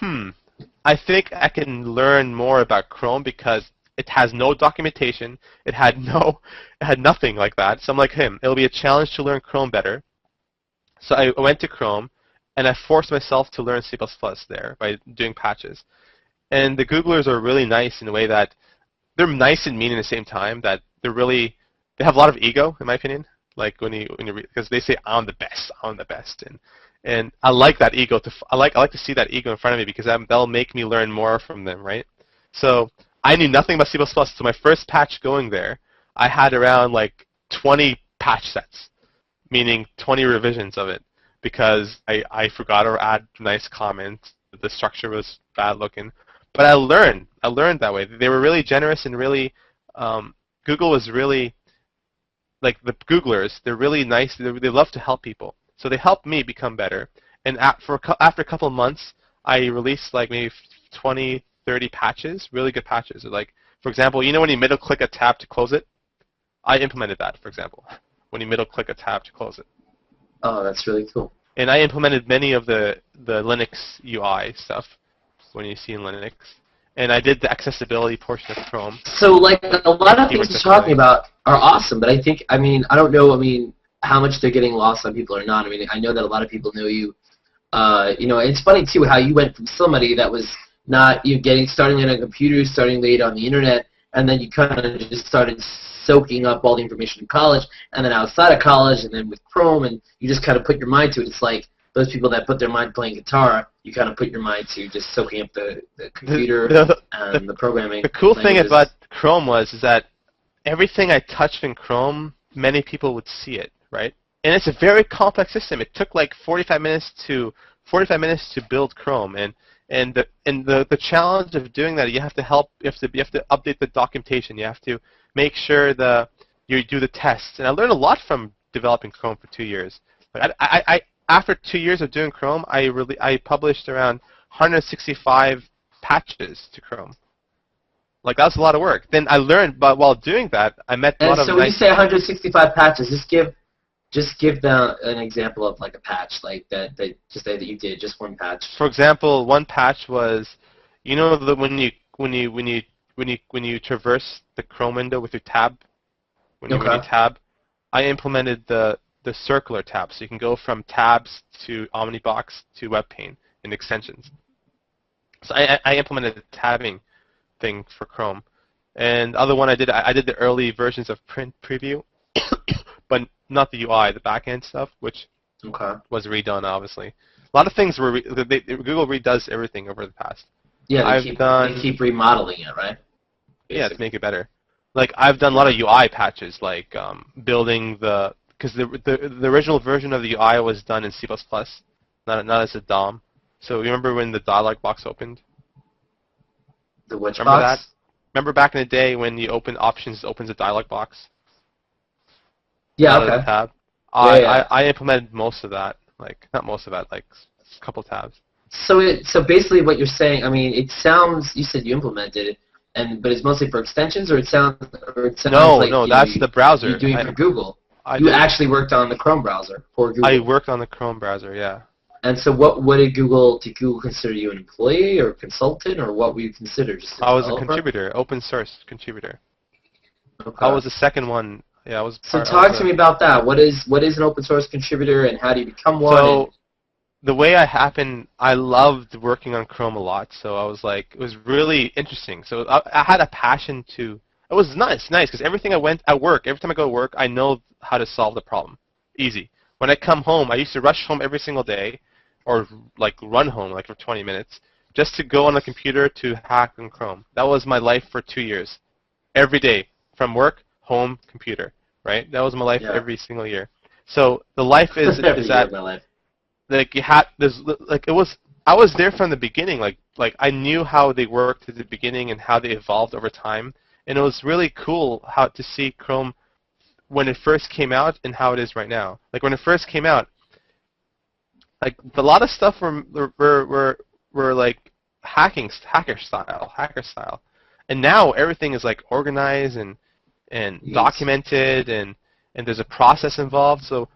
I think I can learn more about Chrome because it has no documentation. It had nothing like that. So I'm like, it'll be a challenge to learn Chrome better. So I went to Chrome, and I forced myself to learn C++ there by doing patches. And the Googlers are really nice in the way that they're nice and mean at the same time. That they have a lot of ego, in my opinion. Like because they say I'm the best, and I like that ego. I like to see that ego in front of me because that'll make me learn more from them, right? So I knew nothing about C++, so my first patch going there, I had around like 20 patch sets, meaning 20 revisions of it, because I forgot to add nice comments. The structure was bad looking. But I learned that way. They were really generous and really, Google was really, like the Googlers, they're really nice. They love to help people. So they helped me become better. And after a couple of months, I released like maybe 20, 30 patches, really good patches. Like, for example, you know when you middle click a tab to close it? I implemented that, for example, when you middle click a tab to close it. Oh, that's really cool. And I implemented many of the Linux UI stuff when you see in Linux. And I did the accessibility portion of Chrome. So, like, a lot of things you're talking about are awesome, but I think, I mean, I don't know, I mean, how much they're getting lost on people or not. I mean, I know that a lot of people know you. You know, it's funny, too, how you went from somebody that was not, you starting late on computers, starting late on the internet, and then you kind of just started soaking up all the information in college, and then outside of college, and then with Chrome, and you just kind of put your mind to it. It's like those people that put their mind playing guitar, you kind of put your mind to just soaking up the computer and the programming. The cool thing languages. about Chrome is that everything I touched in Chrome, many people would see it, right? And it's a very complex system. It took like 45 minutes to build Chrome, and the challenge of doing that, you have to update the documentation. You have to make sure you do the tests. And I learned a lot from developing Chrome for 2 years. Like after 2 years of doing Chrome, I published around 165 patches to Chrome. Like, that was a lot of work. Then I learned, but while doing that, I met a lot of so when you say 165 patches, just give them an example of like a patch, like that you did, just one patch. For example, one patch was, you know, when you traverse the Chrome window with your tab, when you tab, I implemented the circular tab, so you can go from tabs to Omnibox to WebPaint in extensions. So I implemented the tabbing thing for Chrome. And the other one I did the early versions of Print Preview, but not the UI, the backend stuff, which was redone, obviously. A lot of things were Google redoes everything over the past. Yeah, they keep remodeling it, right? Basically. Yeah, to make it better. Like, I've done a lot of UI patches, like building because the original version of the UI was done in C++, not as a DOM. So you remember when the dialog box opened? The which remember box? That? Remember back in the day when you open options, it opens a dialog box? Yeah, okay. Tab? Yeah. I implemented most of that. Like, not most of that, like a couple tabs. So basically what you're saying, I mean, it sounds, you said you implemented it, but it's mostly for extensions, or it sounds like no, that's the browser. You're doing it for Google. You actually worked on the Chrome browser for Google. I worked on the Chrome browser, yeah. And so what did Google consider you an employee or a consultant, or what were you considered? Just a I was a developer? contributor, open source contributor. Okay. I was the second one. Yeah, I was. So talk to me about that. What is an open source contributor, and how do you become one? So the way I loved working on Chrome a lot. So I was like, it was really interesting. So I had a passion to. It was nice because everything every time I go to work, I know how to solve the problem. Easy. When I come home, I used to rush home every single day, or like run home like for 20 minutes, just to go on the computer to hack in Chrome. That was my life for 2 years. Every day, from work, home, computer, right? That was my life every single year. So the life is that like I was there from the beginning. Like I knew how they worked at the beginning and how they evolved over time, and it was really cool to see Chrome when it first came out and how it is right now. Like when it first came out, like a lot of stuff were like hacker style, and now everything is like organized and documented, and there's a process involved. So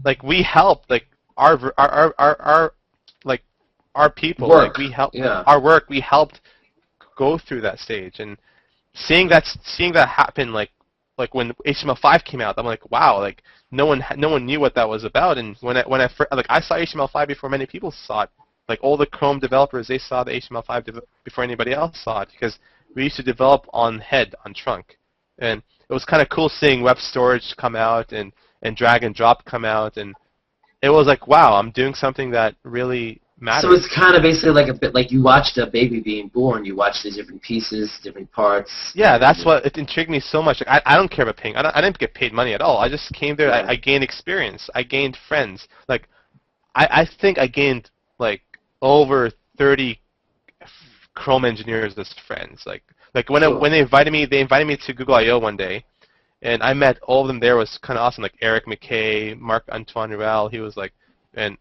like we help like our people work. Like we help our work. We helped go through that stage, and seeing that happen like when HTML5 came out, I'm like, wow, like no one knew what that was about. And when I saw HTML5 before many people saw it. Like all the Chrome developers, they saw the HTML5 before anybody else saw it, because we used to develop on trunk, and it was kind of cool seeing web storage come out and drag and drop come out, and it was like, wow, I'm doing something that really matters. So it's kind of basically like a bit like you watched a baby being born. You watched the different pieces, different parts. Yeah, that's what it intrigued me so much. Like, I don't care about paying. I didn't get paid money at all. I just came there. I gained experience. I gained friends. Like, I think I gained like over 30 Chrome engineers as friends. Like when they invited me to Google I/O one day, and I met all of them there. Was kind of awesome. Like Eric McKay, Marc Antoine Ruel. He was like, and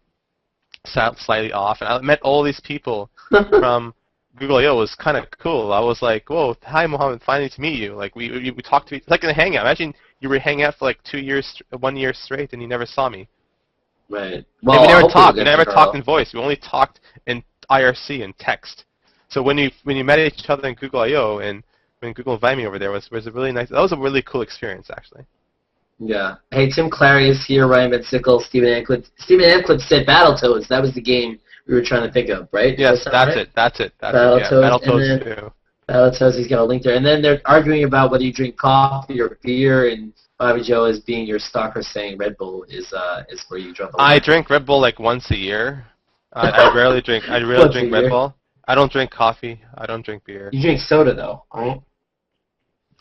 slightly off, and I met all these people from Google I/O. It was kind of cool. I was like, whoa, hi Mohammed, finally to meet you. Like we talked to each, like in a Hangout. Imagine you were hanging out for like 1 year straight, and you never saw me. Right. Well, we never talked. We never talked in voice. We only talked in IRC and text. So when you met each other in Google I/O, and when Google invited me over there, was a really nice. That was a really cool experience, actually. Yeah. Hey, Tim Clary is here. Ryan Bensickle, Stephen Ancliffe. Stephen Ancliffe said Battletoads. That was the game we were trying to think of, right? Yes, that's it. Battletoads. Yeah, Battletoads too. Battletoads. He's got a link there. And then they're arguing about whether you drink coffee or beer, and Bobby Joe is being your stalker, saying Red Bull is where you draw the line. I drink Red Bull like once a year. I rarely drink. I rarely drink Red Bull. I don't drink coffee. I don't drink beer. You drink soda though, right?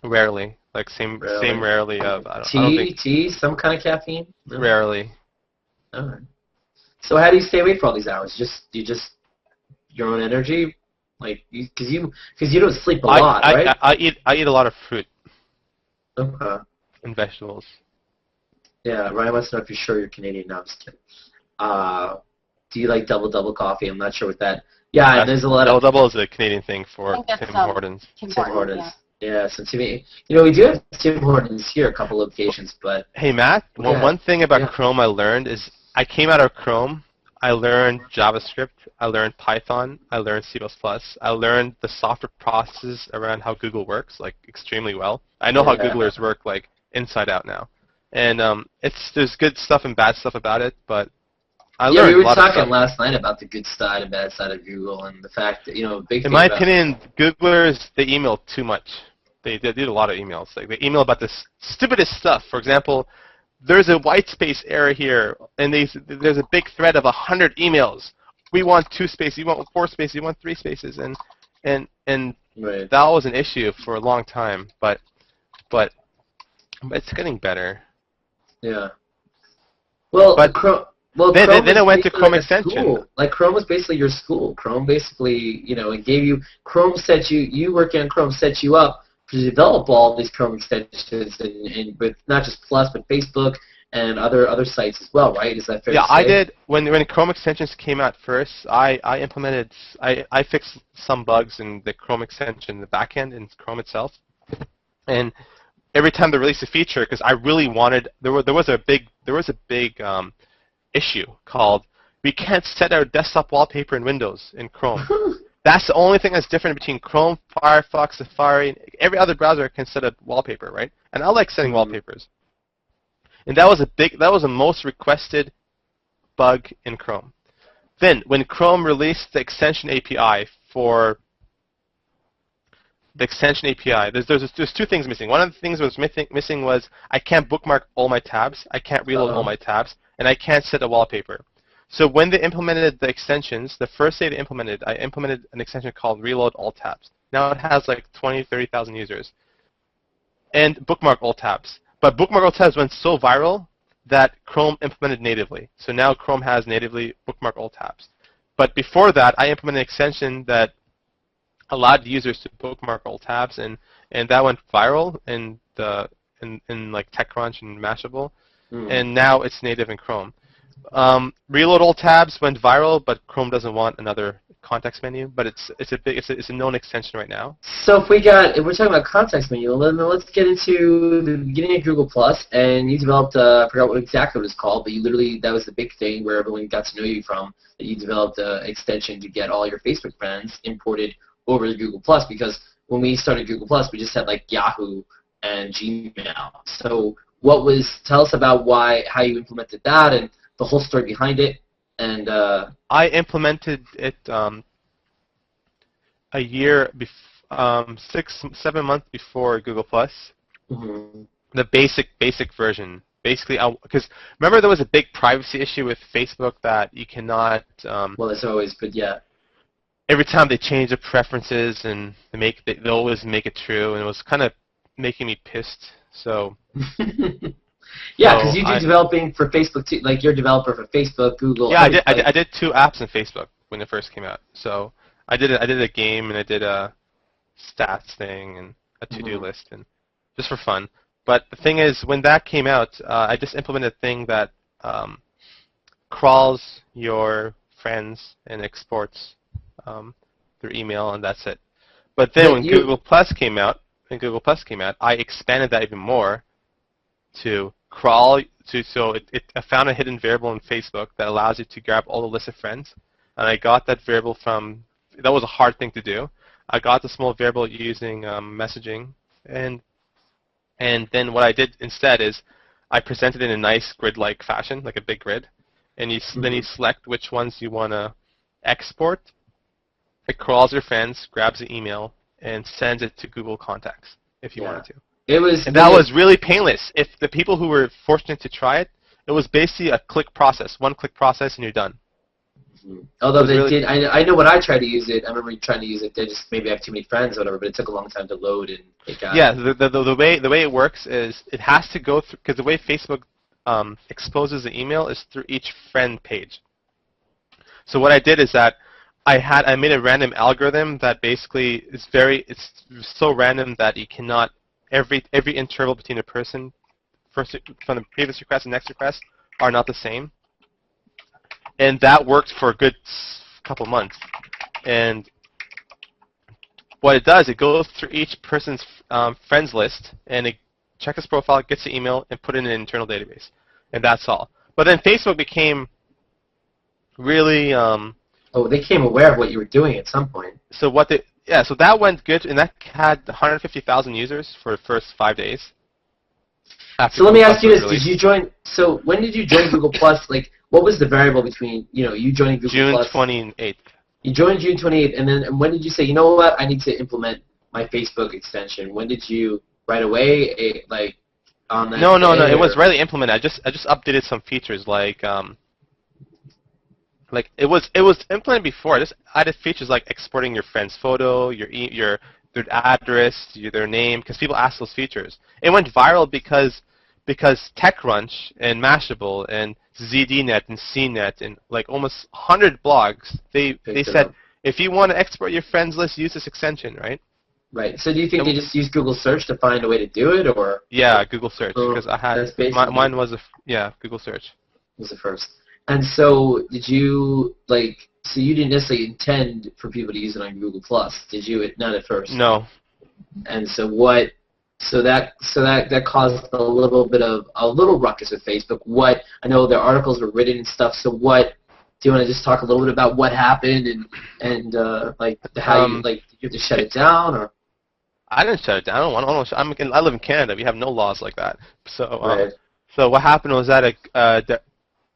Rarely. Like same rarely of. I don't think, tea, some kind of caffeine. No? Rarely. All right. So how do you stay awake for all these hours? You just your own energy, like because you don't sleep a lot, right? I eat a lot of fruit. Okay. And vegetables. Yeah, Ryan wants to know if you're sure you're Canadian. No, I'm just kidding. Do you like double coffee? I'm not sure what that. Yeah, and there's a lot of double is a Canadian thing for Tim Hortons. Tim Hortons. Yeah, so to me, we do have Tim Hortons here, a couple locations, but... Hey, Matt, one thing about Chrome I learned is I came out of Chrome, I learned JavaScript, I learned Python, I learned C++, I learned the software processes around how Google works, like, extremely well. I know how Googlers work, like, inside out now. And there's good stuff and bad stuff about it, but I learned we were a lot of talking stuff. last night about the good side and bad side of Google, and the fact that, big thing in my opinion, Googlers, they email too much. They do a lot of emails. Like they email about the stupidest stuff. For example, there's a white space error here, and there's a big thread of 100 emails. We want 2 spaces, you want 4 spaces, you want 3 spaces, and right. that was an issue for a long time. But it's getting better. Yeah. Well, then it went to Chrome extension. School. Like Chrome was basically your school. Chrome basically, it gave you you working on Chrome set you up to develop all these Chrome extensions and with not just Plus but Facebook and other sites as well, right? Is that fair to say? I did. When Chrome extensions came out first, I fixed some bugs in the Chrome extension, the backend in Chrome itself, and every time they released a feature, because I really wanted, there was a big issue called we can't set our desktop wallpaper in Windows in Chrome. That's the only thing that's different between Chrome, Firefox, Safari. Every other browser can set a wallpaper, right? And I like setting wallpapers. And that was the most requested bug in Chrome. Then, when Chrome released the extension API there's 2 things missing. One of the things that was missing was I can't bookmark all my tabs, I can't reload all my tabs, and I can't set a wallpaper. So when they implemented the extensions, the first day I implemented an extension called Reload All Tabs. Now it has like 20, 30,000 users. And Bookmark All Tabs. But Bookmark All Tabs went so viral that Chrome implemented natively. So now Chrome has natively Bookmark All Tabs. But before that, I implemented an extension that allowed users to bookmark all tabs, and that went viral in like TechCrunch and Mashable, and now it's native in Chrome. Reload all tabs went viral, but Chrome doesn't want another context menu, but it's a known extension right now. So if we're talking about context menu, then let's get into the beginning of Google Plus, and you developed I forgot exactly what it's called, but that was the big thing where everyone got to know you from, that you developed an extension to get all your Facebook friends imported over to Google Plus, because when we started Google Plus, we just had like Yahoo and Gmail. So tell us about how you implemented that and the whole story behind it. And I implemented it a year, 6-7 months before Google Plus. Mm-hmm. The basic version, basically, because remember there was a big privacy issue with Facebook that you cannot. Well, it's always, but yeah. Every time they change the preferences and they always make it true, and it was kind of making me pissed. So. Yeah, because you do developing for Facebook too. Like you're a developer for Facebook, Google. Yeah, I did 2 apps on Facebook when it first came out. So I did a game and I did a stats thing and a to-do list and just for fun. But the thing is, when that came out, I just implemented a thing that crawls your friends and exports through email, and that's it. But then when Google Plus came out, I expanded that even more to crawl so I found a hidden variable in Facebook that allows you to grab all the list of friends, and I got that variable from. That was a hard thing to do. I got the small variable using messaging, and then what I did instead is I presented it in a nice grid-like fashion, like a big grid, and then you select which ones you want to export. It crawls your friends, grabs the email, and sends it to Google Contacts if you wanted to. That was really painless. If the people who were fortunate to try it, it was basically a one-click process, and you're done. Although I know when I tried to use it, I remember trying to use it. They just maybe have too many friends or whatever, but it took a long time to load and it got. Yeah, the way it works is it has to go through, because the way Facebook exposes the email is through each friend page. So what I did is that I made a random algorithm that basically it's so random that you cannot every interval between a person from the previous request and next request are not the same. And that worked for a good couple months. And what it does, it goes through each person's friends list, and it checks his profile, gets the email, and put it in an internal database. And that's all. But then Facebook became really... they became aware of what you were doing at some point. So so that went good, and that had 150,000 users for the first 5 days. So let me ask you this: did you join? So when did you join Google Plus? Like, what was the variable between you joining Google Plus? June 28th. You joined June 28th, and then when did you say, you know what, I need to implement my Facebook extension? When did you right away on that? No. It was readily implemented. I just updated some features like it was implemented before. I just added features like exporting your friend's photo, their address, their name, because people asked those features. It went viral because TechCrunch and Mashable and ZDNet and CNET and like almost 100 blogs, they said, if you want to export your friends list, use this extension, right? Right. So do you think they just used Google Search to find a way to do it, or? Yeah, Google Search, because I had mine was Google Search was the first. And so did you so you didn't necessarily intend for people to use it on Google Plus, did you? Not at first. No. And so what? So that caused a little ruckus with Facebook. What, I know their articles were written and stuff. So what? Do you want to just talk a little bit about what happened and how did you have to shut it down, or? I didn't shut it down. I live in Canada. We have no laws like that. So right. So what happened was that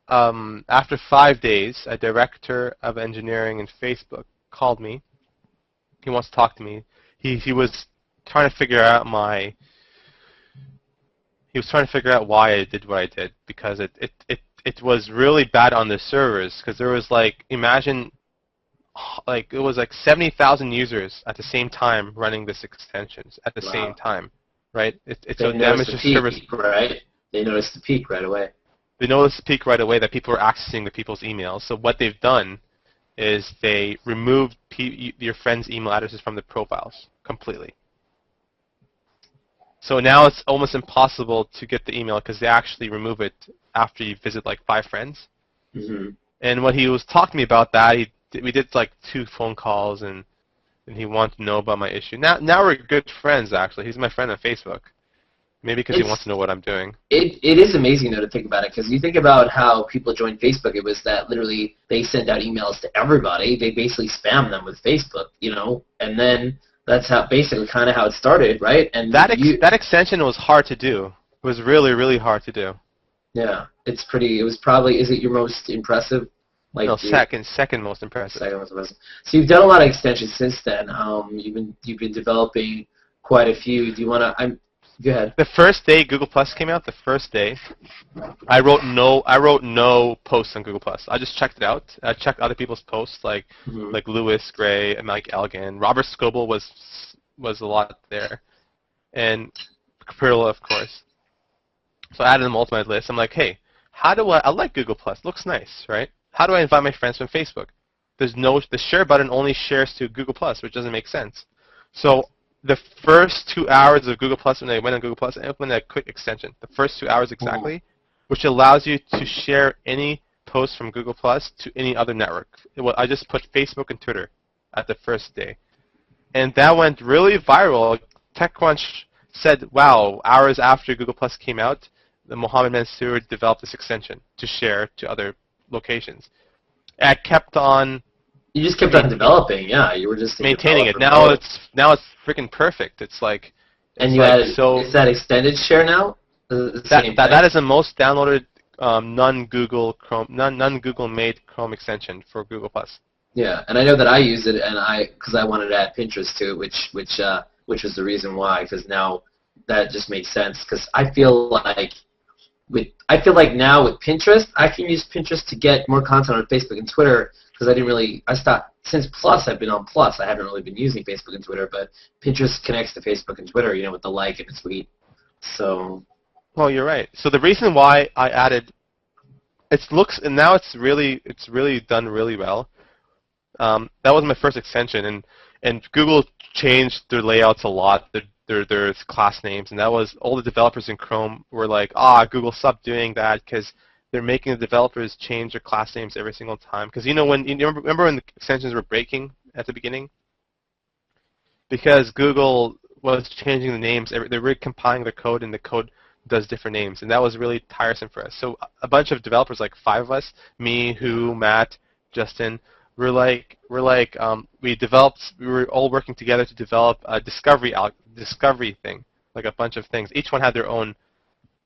after 5 days, a director of engineering in Facebook called me. He wants to talk to me. He was trying to figure out why I did what I did, because it was really bad on the servers, because there was imagine it was 70,000 users at the same time running this extensions at the same time, right? It so damaged the servers. Right? They noticed the peak right away. They noticed the peak right away that people were accessing the people's emails. So what they've done is they removed your friends' email addresses from the profiles completely. So now it's almost impossible to get the email because they actually remove it after you visit 5 friends. Mm-hmm. And when he was talking to me about that, we did 2 phone calls, and he wanted to know about my issue. Now we're good friends, actually. He's my friend on Facebook. Maybe because he wants to know what I'm doing. It is amazing, though, to think about it, because you think about how people joined Facebook. It was that literally they sent out emails to everybody. They basically spammed them with Facebook, and then that's how basically kind of how it started, right? And that extension was hard to do. It was really, really hard to do. Yeah, it was probably, is it your most impressive? No, second most impressive. Second most impressive. So you've done a lot of extensions since then. You've been developing quite a few. Do you want to? Go ahead. The first day Google Plus came out, the first day, I wrote no posts on Google Plus. I just checked it out. I checked other people's posts, like Lewis Gray and Mike Elgin. Robert Scoble was a lot there, and Pirillo, of course. So I added them all to my list. I'm like, hey, how do I like Google Plus. Looks nice, right? How do I invite my friends from Facebook? The share button only shares to Google Plus, which doesn't make sense. So the first 2 hours of Google Plus, when I went on Google Plus, I implemented a quick extension. The first 2 hours exactly, which allows you to share any post from Google Plus to any other network. I just put Facebook and Twitter at the first day. And that went really viral. TechCrunch said, wow, hours after Google Plus came out, the Mohamed Mansour developed this extension to share to other locations. And I kept on... You just kept on developing, yeah. You were just maintaining it. Now it's freaking perfect. It's like... And you added, is that extended share now? That is the most downloaded non-Google made Chrome extension for Google Plus. Yeah, and I know that I use it, and because I wanted to add Pinterest to it, which was the reason why. Because now that just makes sense. Because I feel like now with Pinterest, I can use Pinterest to get more content on Facebook and Twitter. Because I stopped, since Plus, I've been on Plus. I haven't really been using Facebook and Twitter, but Pinterest connects to Facebook and Twitter, with the like and the tweet. So. Well, you're right. So the reason why I added, now it's really done really well. That was my first extension, and Google changed their layouts a lot, their class names, and that was, all the developers in Chrome were like, Google, stop doing that, because they're making the developers change their class names every single time. Because remember when the extensions were breaking at the beginning? Because Google was changing the names, they were compiling their code, and the code does different names, and that was really tiresome for us. So a bunch of developers, like 5 of us, me, Matt, Justin, we were all working together to develop a discovery thing, like a bunch of things. Each one had their own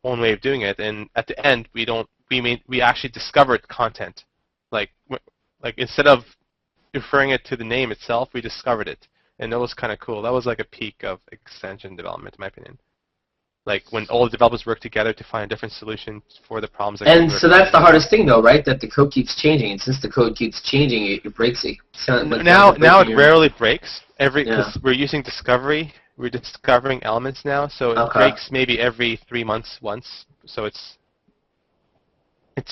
way of doing it, and at the end we actually discovered content. Like instead of referring it to the name itself, we discovered it, and that was kind of cool. That was like a peak of extension development, in my opinion. Like when all the developers work together to find different solutions for the problems. And so that's the hardest thing, though, right? That the code keeps changing, and since the code keeps changing, it breaks it. Now it rarely breaks. Cause we're using discovery. We're discovering elements now, so it breaks maybe every 3 months once. So it's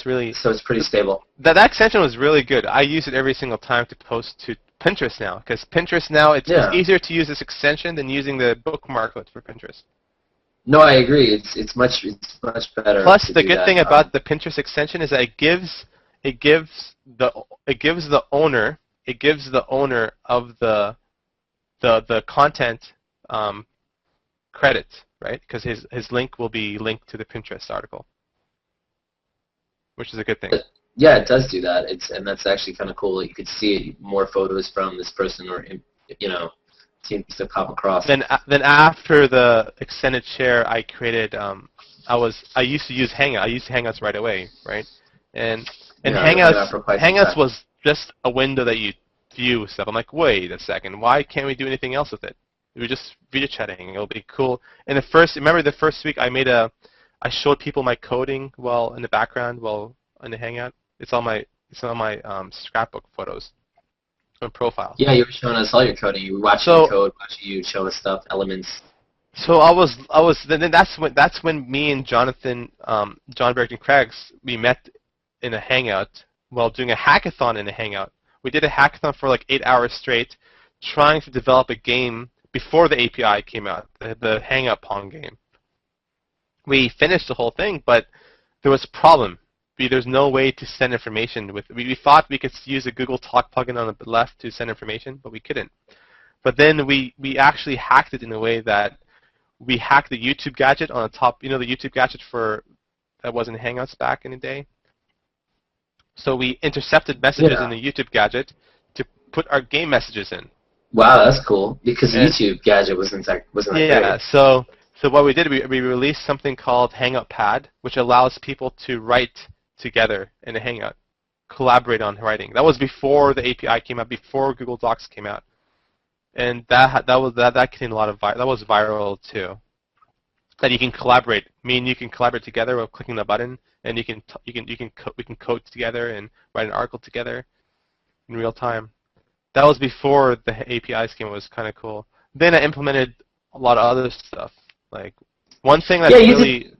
really. So it's pretty stable. That extension was really good. I use it every single time to post to Pinterest now, because Pinterest now it's easier to use this extension than using the bookmarklet for Pinterest. No, I agree. It's much better. Plus, the good thing about the Pinterest extension is that it gives the owner of the content credit, right? Because his link will be linked to the Pinterest article, which is a good thing. Yeah, it does do that. And that's actually kind of cool. You could see more photos from this person, or seems to pop across. Then after the extended share, I created. I used to use Hangout. I used Hangouts right away, right? And Hangouts was just a window that you view stuff. I'm like, wait a second, why can't we do anything else with it? We were just video chatting. It'll be cool. And remember the first week I showed people my coding while in the background while in the Hangout. It's on my scrapbook photos. Profile. Yeah, you were showing us all your coding. You were watching the code, watching you show us stuff, elements. So then that's when me and Jonathan, John Barrington Craigs, we met in a Hangout while doing a hackathon in a Hangout. We did a hackathon for like 8 hours straight, trying to develop a game before the API came out, the Hangout Pong game. We finished the whole thing, but there was a problem. There's no way to send information with. We thought we could use a Google Talk plugin on the left to send information, but we couldn't. But then we actually hacked it in a way that we hacked the YouTube gadget on the top. The YouTube gadget that was in Hangouts back in the day. So we intercepted messages in the YouTube gadget to put our game messages in. Wow, that's cool. Because the YouTube gadget wasn't that great. So what we did, we released something called Hangout Pad, which allows people to write together in a Hangout, collaborate on writing. That was before the API came out, before Google Docs came out, and that contained a lot of that was viral too. that you can collaborate. Me and you can collaborate together while clicking the button, and we can code together and write an article together in real time. That was before the APIs came. It was kind of cool. Then I implemented a lot of other stuff. Like one thing that's really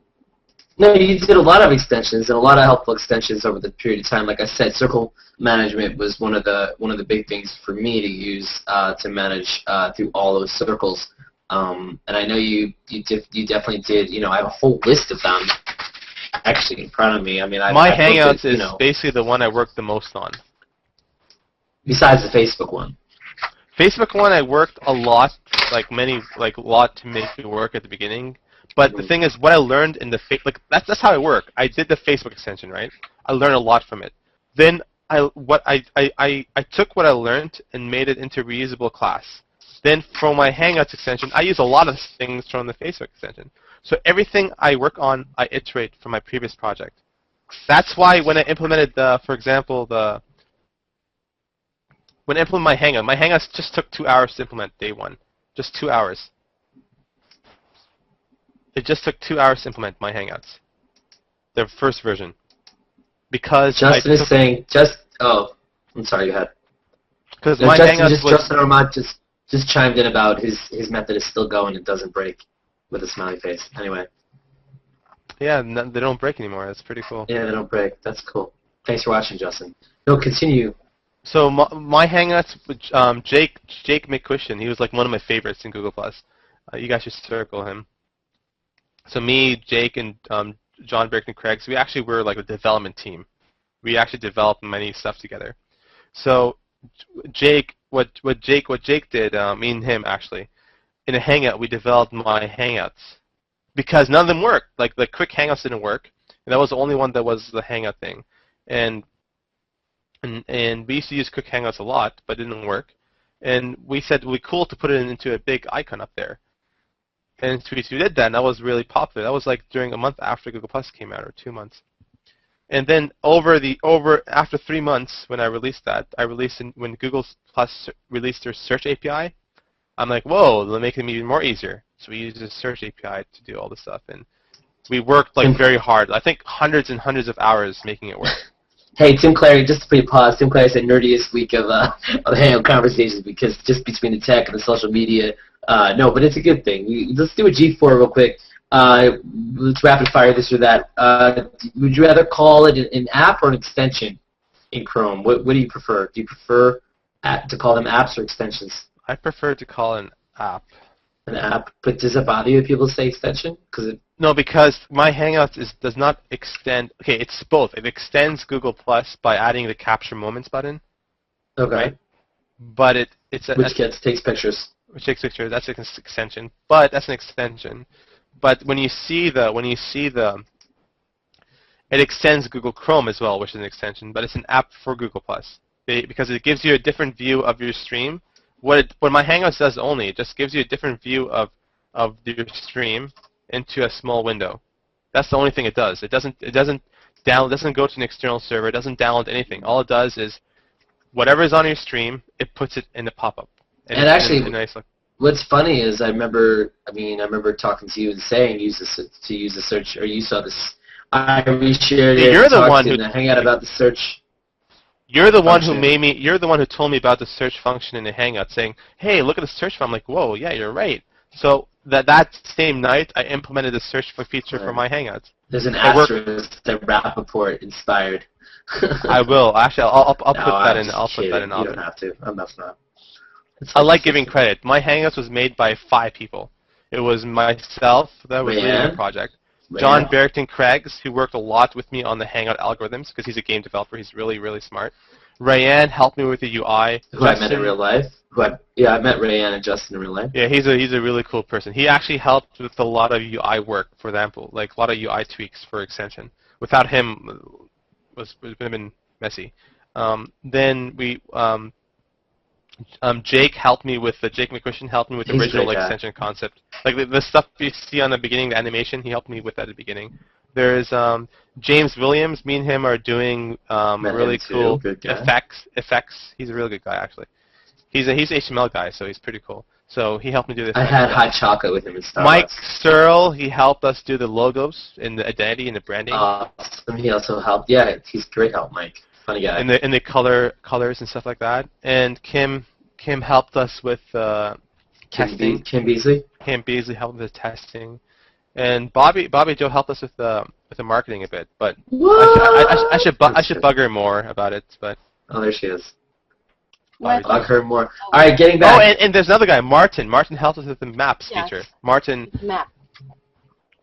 No, you did a lot of extensions and a lot of helpful extensions over the period of time. Like I said, circle management was one of the big things for me to use to manage through all those circles. And I know you definitely did. You know, I have a whole list of them actually in front of me. I mean, my Hangouts is basically the one I work the most on. Besides the Facebook one. Facebook one, I worked a lot, a lot to make it work at the beginning. But the thing is, what I learned in the that's how I work. I did the Facebook extension, right? I learned a lot from it. Then I took what I learned and made it into a reusable class. Then for my Hangouts extension, I use a lot of things from the Facebook extension. So everything I work on, I iterate from my previous project. That's why when I implemented when I implemented my Hangouts just took 2 hours to implement day one. Just 2 hours. It just took 2 hours to implement my Hangouts. The first version. Because Justin is saying, I'm sorry, go ahead. Because my Hangouts was... Justin Armand just chimed in about his method is still going and doesn't break with a smiley face. Anyway. Yeah, they don't break anymore. That's pretty cool. Yeah, they don't break. That's cool. Thanks for watching, Justin. No, continue. So my Hangouts with Jake McCushion, he was like one of my favorites in Google+. You guys should circle him. So me, Jake, and John Berkton Craigs, we actually were like a development team. We actually developed many stuff together. So Jake, what Jake did, me and him actually, in a Hangout, we developed my Hangouts because none of them worked. Like the quick Hangouts didn't work, and that was the only one that was the Hangout thing. And we used to use quick Hangouts a lot, but it didn't work. And we said it would be cool to put it into a big icon up there. And so we did that, and that was really popular. That was like during a month after Google Plus came out, or 2 months. And then after 3 months, when I released that, when Google Plus released their search API, I'm like, whoa, they'll make it even more easier. So we used the search API to do all this stuff, and we worked like very hard. I think hundreds and hundreds of hours making it work. Hey, Tim Clary, just to put you pause, Tim Clary said nerdiest week of Hangout conversations because just between the tech and the social media. No, but it's a good thing. Let's do a G4 real quick. Let's rapid fire this or that. Would you rather call it an app or an extension in Chrome? What do you prefer? Do you prefer to call them apps or extensions? I prefer to call it an app. An app, but does it bother you if people say extension? No, because my Hangouts does not extend. Okay, it's both. It extends Google Plus by adding the Capture Moments button. Okay. Right? But which takes pictures. Which takes pictures. That's an extension. But that's an extension. But when you see it extends Google Chrome as well, which is an extension. But it's an app for Google Plus because it gives you a different view of your stream. What my Hangouts does only, it just gives you a different view of your stream into a small window. That's the only thing it does. It doesn't go to an external server. It doesn't download anything. All it does is whatever is on your stream, it puts it in the pop-up. And actually, what's funny is I remember talking to you and saying use the search, or you saw this. I reshared it. You're the one who Hangout about the search. You're the one who made me. You're the one who told me about the search function in the Hangout, saying, "Hey, look at the search function." I'm like, "Whoa, yeah, you're right." So that same night, I implemented the search feature for my Hangouts. There's an asterisk that Rappaport inspired. I will actually. I'll put that in. I'll put that in. You don't have to. I'm not. I like giving credit. My Hangouts was made by 5 people. It was myself that was leading the project. John Berkton Craigs, who worked a lot with me on the Hangout algorithms because he's a game developer. He's really, really smart. Rayanne helped me with the UI. Who I met in real life. I met Rayanne and Justin in real life. Yeah, he's a really cool person. He actually helped with a lot of UI work, for example, like a lot of UI tweaks for extension. Without him, it would have been messy. Then Jake helped me with Jake McCushion helped me with the original extension concept. Like the stuff you see on the beginning, the animation, he helped me with that at the beginning. There's James Williams. Me and him are doing really cool effects. He's a really good guy, actually. He's an HTML guy, so he's pretty cool. So he helped me do this. I had hot chocolate with him in Starbucks. Mike Searle, he helped us do the logos and the identity and the branding. He also helped. Yeah, he's great help, Mike. Funny guy. And the colors and stuff like that. And Kim helped us with testing. Kim Beasley. Kim Beasley helped with the testing. And Bobby Joe helped us with the marketing a bit, but I should bug her more about it. But there she is. Bug her more. All right, getting back. Oh, and there's another guy, Martin. Martin helped us with the maps feature. Martin. Map.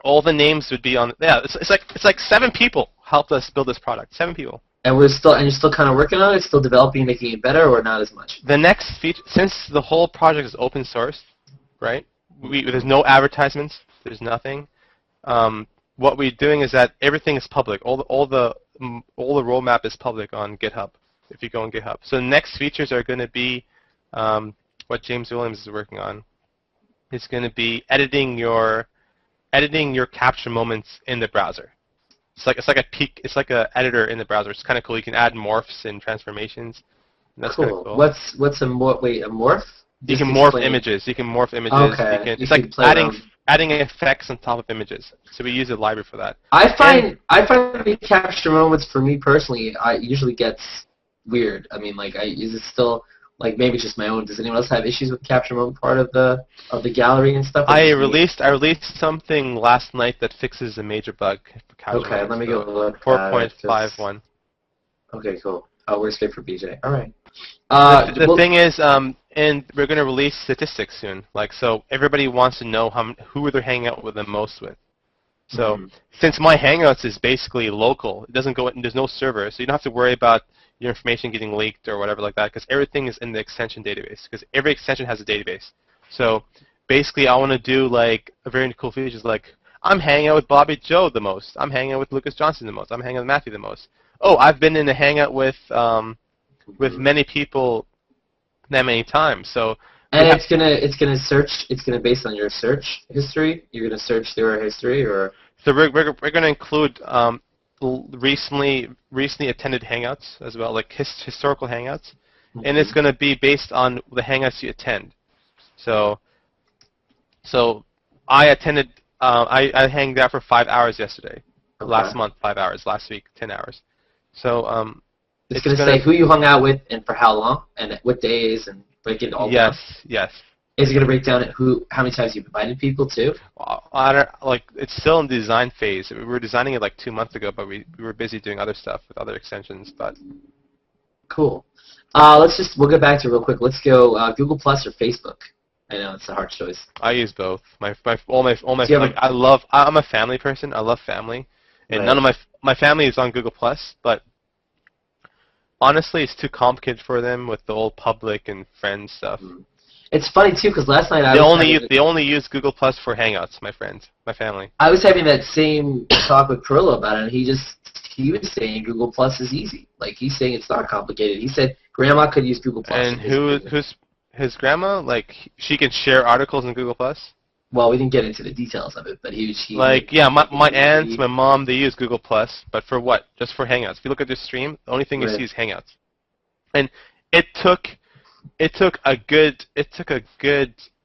All the names would be on. Yeah, it's like 7 people helped us build this product. 7 people. And you're still kind of working on it, still developing, making it better, or not as much. The next feature, since the whole project is open source, right? There's no advertisements. There's nothing. What we're doing is that everything is public. All the roadmap is public on GitHub. If you go on GitHub, so the next features are going to be what James Williams is working on. It's going to be editing your capture moments in the browser. It's like a editor in the browser. It's kind of cool. You can add morphs and transformations. And that's kind of cool. What's a morph? Wait, a morph? You can morph images. You can morph images. Okay. It's like adding effects on top of images. So we use a library for that. I find the capture moments for me personally, usually gets weird. I mean, is it still maybe just my own? Does anyone else have issues with capture moment part of the gallery and stuff? I released something last night that fixes a major bug for capture moments. Okay, let me go look. 4.51. Okay, cool. I'll work straight for BJ. All right. The thing is, and we're going to release statistics soon. So everybody wants to know who they're hanging out with the most with. So since my Hangouts is basically local, it doesn't go. There's no server, so you don't have to worry about your information getting leaked or whatever like that, because everything is in the extension database. Because every extension has a database. So basically, I want to do a very cool features I'm hanging out with Bobby Joe the most. I'm hanging out with Lucas Johnson the most. I'm hanging out with Matthew the most. Oh, I've been in a hangout with many people that many times. So it's gonna search. It's gonna based on your search history. You're gonna search through our history, or so we're gonna include recently attended hangouts as well, historical hangouts, and it's gonna be based on the hangouts you attend. So I attended. I hanged out for 5 hours yesterday. Okay. Last month 5 hours. Last week 10 hours. So it's going to say who you hung out with and for how long and what days and break it all down. Yes. Is it going to break down how many times you've invited people too? It's still in the design phase. We were designing it 2 months ago, but we were busy doing other stuff with other extensions. But cool. We'll get back to it real quick. Let's go Google Plus or Facebook. I know it's a hard choice. I use both. All my I'm a family person. I love family, and none of my family is on Google Plus. But honestly, it's too complicated for them with the old public and friends stuff. It's funny too because last night they only use Google Plus for Hangouts. My friends, my family. I was having that same talk with Pirillo about it, and he was saying Google Plus is easy. He's saying it's not complicated. He said Grandma could use Google Plus. And who's his grandma? She can share articles in Google Plus? Well, we didn't get into the details of it, but my aunts, my mom, they use Google Plus, but for what? Just for Hangouts. If you look at this stream, the only thing you see is Hangouts. And it took a good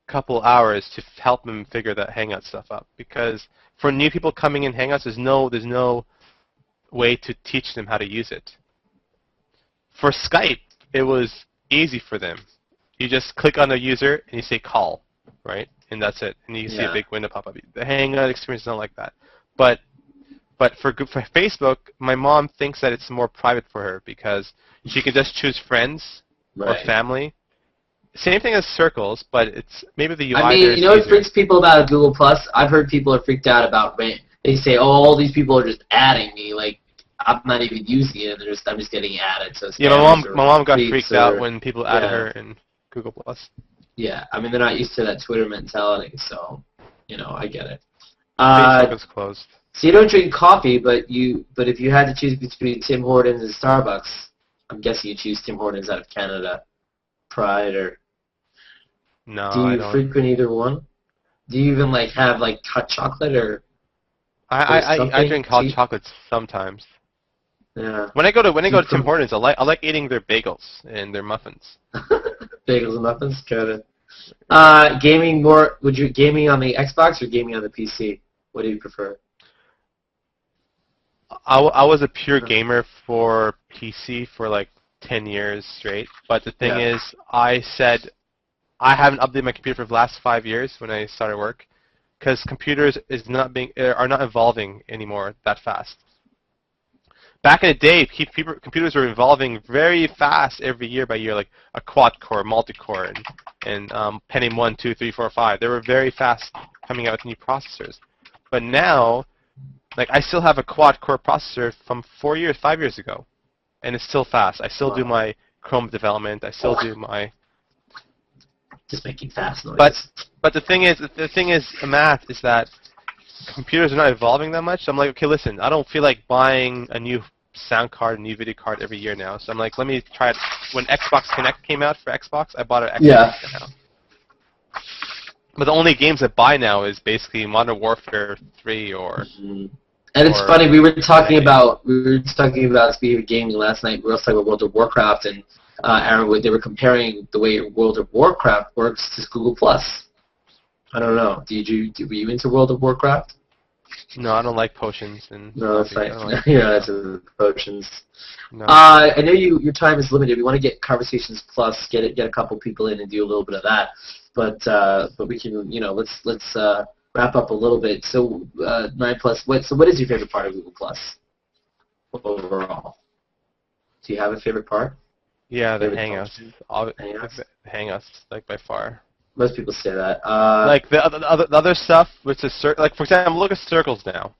couple hours to help them figure that Hangout stuff out, because for new people coming in Hangouts, there's no way to teach them how to use it. For Skype, it was easy for them. You just click on the user and you say call, right? And that's it. And you see a big window pop up. The Hangout experience is not like that. But for Facebook, my mom thinks that it's more private for her because she can just choose friends or family. Same thing as Circles, but it's maybe the UI. I mean, what freaks people about Google Plus? I've heard people are freaked out about rent. They say, "Oh, all these people are just adding me. I'm not even using it. I'm just getting added." So my mom got freaked out when people added her in Google Plus. Yeah, I mean they're not used to that Twitter mentality, so I get it. Facebook is closed. So you don't drink coffee, but if you had to choose between Tim Hortons and Starbucks, I'm guessing you choose Tim Hortons out of Canada, Pride, or no? Do you frequent either one? Do you even have hot chocolate or? I drink hot chocolates sometimes. Yeah. When I go to Tim Hortons, I like eating their bagels and their muffins. Bagels and muffins, got it. Gaming more? Would you gaming on the Xbox or gaming on the PC? What do you prefer? I was a pure gamer for PC for like 10 years straight. But the thing is, I said I haven't updated my computer for the last 5 years when I started work, because computers are not evolving anymore that fast. Back in the day, computers were evolving very fast every year by year, like a quad-core, multi-core, and Pentium 1, 2, 3, 4, 5. They were very fast coming out with new processors. But now, like I still have a quad-core processor from 5 years ago, and it's still fast. I still do my Chrome development. I still do my... Just making fast noise. But the thing is, Matt, is that computers are not evolving that much. So I'm like, okay, listen, I don't feel like buying a new sound card, a new video card every year now. So I'm like, let me try it. When Xbox Connect came out for Xbox, I bought an Xbox now. But the only games I buy now is basically Modern Warfare 3 or... And it's funny, we were talking about speaking of gaming last night. We were also talking about World of Warcraft, and Aaron, they were comparing the way World of Warcraft works to Google+. I don't know. Were you into World of Warcraft? No, I don't like potions. No, that's like, that's potions. No. I know your time is limited. We want to get Conversations Plus, get a couple people in and do a little bit of that. But we can, let's wrap up a little bit. So 9+. So what is your favorite part of Google Plus overall? Do you have a favorite part? Yeah, the Hangouts. Hangouts, like by far. Most people say that. Like the other stuff, which is like for example, look at circles now.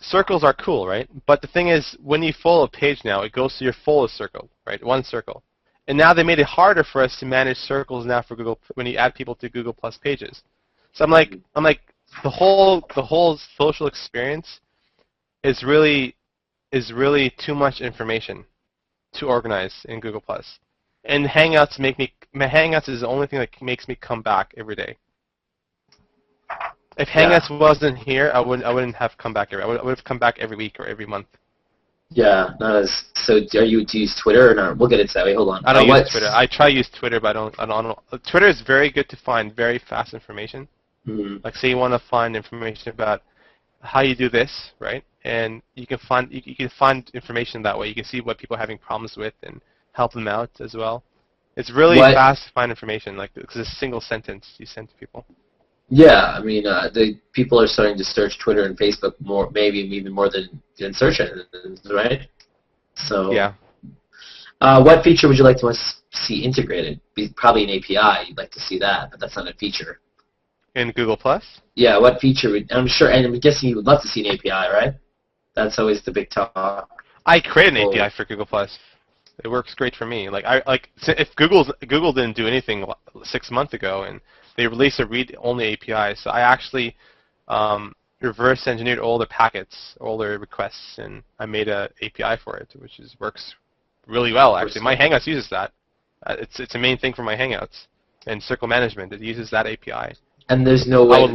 Circles are cool, right? But the thing is, when you follow a page now, it goes to your follow circle, right? One circle. And now they made it harder for us to manage circles now for Google when you add people to Google Plus pages. So I'm like, the whole social experience is really too much information to organize in Google Plus. And Hangouts is the only thing that makes me come back every day. If Hangouts wasn't here, I wouldn't have come back I would have come back every week or every month. Yeah, not as so. Do you use Twitter or not? We'll get into that. Wait, hold on. I don't use Twitter. I try to use Twitter, but I don't. Twitter is very good to find very fast information. Mm-hmm. Like, say you want to find information about how you do this, right? And you can find information that way. You can see what people are having problems with and help them out as well. It's really fast to find information, like because it's a single sentence you send to people. Yeah, I mean, the people are starting to search Twitter and Facebook more, maybe even more than search engines, right? So yeah. What feature would you like to see integrated? Probably an API. You'd like to see that, but that's not a feature. In Google Plus? Yeah. What feature I'm sure, and I'm guessing you would love to see an API, right? That's always the big talk. I created an API for Google Plus. It works great for me. If Google didn't do anything 6 months ago, and they released a read-only API, so I actually reverse engineered all the packets, all their requests, and I made an API for it, which works really well. Actually, my Hangouts uses that. It's a main thing for my Hangouts and circle management. It uses that API. And there's no way.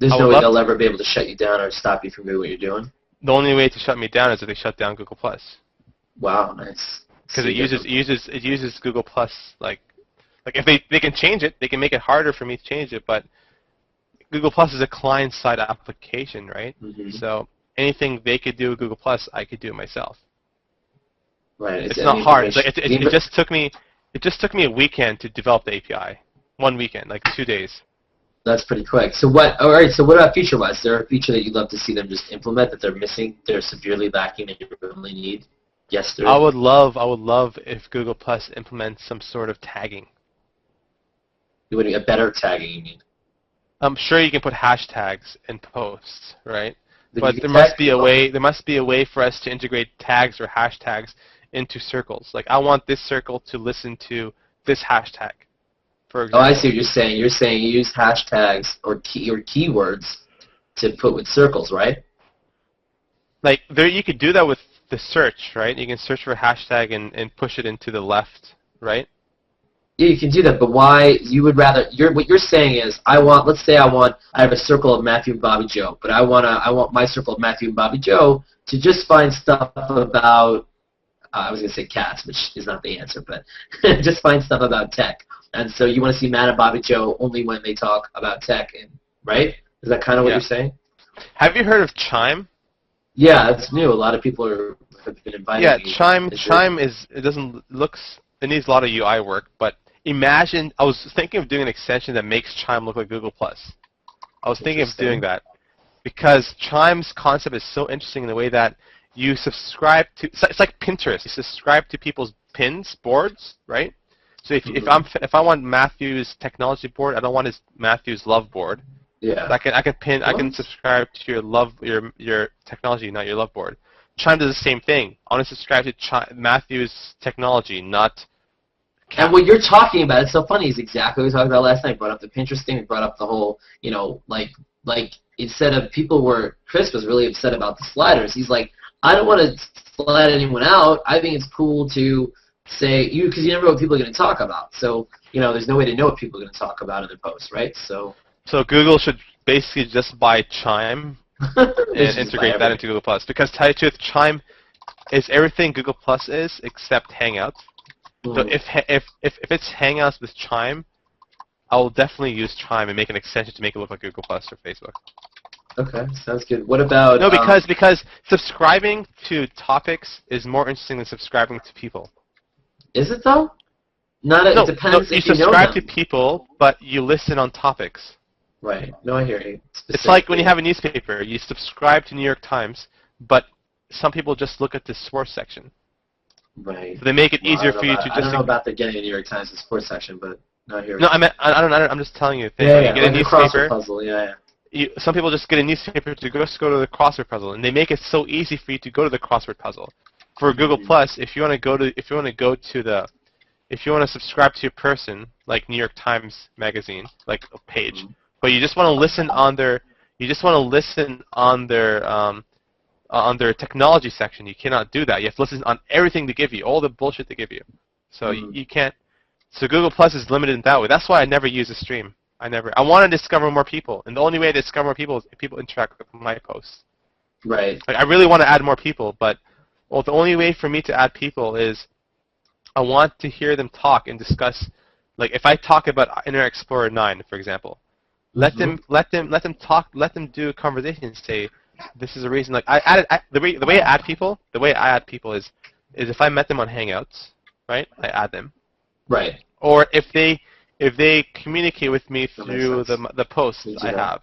There's no way they'll ever be able to shut you down or stop you from doing what you're doing. The only way to shut me down is if they shut down Google Plus. Wow, nice. Because it uses Google Plus like if they can change it, they can make it harder for me to change it, but Google Plus is a client-side application, right? Mm-hmm. So anything they could do with Google Plus, I could do it myself. Right. It's not hard. It just took me a weekend to develop the API. 1 weekend, like 2 days. That's pretty quick. So what about feature-wise? Is there a feature that you'd love to see them just implement that they're missing, they're severely lacking, that you really need? Yes, there is. I would love if Google Plus implements some sort of tagging. You would a better tagging, you mean? I'm sure you can put hashtags in posts, right? But there must be a way. There must be a way for us to integrate tags or hashtags into circles. Like I want this circle to listen to this hashtag, for example. Oh, I see what you're saying. You're saying you use hashtags or keywords to put with circles, right? Like you could do that with the search, right? You can search for a hashtag and push it into the left, right? Yeah, you can do that, but why you would rather? What you're saying is, I have a circle of Matthew and Bobby Joe, but I want my circle of Matthew and Bobby Joe to just find stuff about I was going to say cats, which is not the answer, but just find stuff about tech. And so you want to see Matt and Bobby Joe only when they talk about tech, right? Is that kind of what you're saying? Have you heard of Chime? Yeah, it's new. A lot of people have been inviting me. Chime it needs a lot of UI work, but imagine, I was thinking of doing an extension that makes Chime look like Google+. I was thinking of doing that because Chime's concept is so interesting in the way that you subscribe to, it's like Pinterest. You subscribe to people's pins, boards, right? So if I want Matthew's technology board, I don't want his Matthew's love board. Yeah. I can subscribe to your technology, not your love board. Chime does the same thing. I want to subscribe to Matthew's technology, not. And what you're talking about, it's so funny, is exactly what we talked about last night. Brought up the Pinterest thing, brought up the whole, like instead of Chris was really upset about the sliders. He's like, I don't want to slide anyone out. I think it's cool to say, because you never know what people are going to talk about. So, there's no way to know what people are going to talk about in their posts, right? So Google should basically just buy Chime and integrate that into Google+. Because, to tell you the truth, Chime is everything Google+ is except Hangouts. So if it's Hangouts with Chime, I will definitely use Chime and make an extension to make it look like Google+ or Facebook. Okay, sounds good. What about... No, because subscribing to topics is more interesting than subscribing to people. Is it, though? It depends if you subscribe to people, but you listen on topics. Right. No, I hear you. It's like when you have a newspaper. You subscribe to New York Times, but some people just look at the sports section. Right. So they make it easier for you to just... I don't know about the getting a New York Times and sports section, but no, I hear you. No, I'm just telling you. You get a newspaper. Puzzle. Some people just get a newspaper to go to the crossword puzzle, and they make it so easy for you to go to the crossword puzzle. For Google+, if you want to subscribe to a person like New York Times Magazine, like a page, but you just want to listen on their technology section, you cannot do that. You have to listen on everything they give you, all the bullshit they give you. So you can't. So Google+ is limited in that way. That's why I never use a stream. I want to discover more people, and the only way to discover more people is if people interact with my posts. Right. Like I really want to add more people, but the only way for me to add people is I want to hear them talk and discuss. Like if I talk about Internet Explorer 9, for example, let them talk, let them do a conversation and say, this is a reason. Like the way I add people is if I met them on Hangouts, right? I add them. Right. Or if they communicate with me through the posts I have,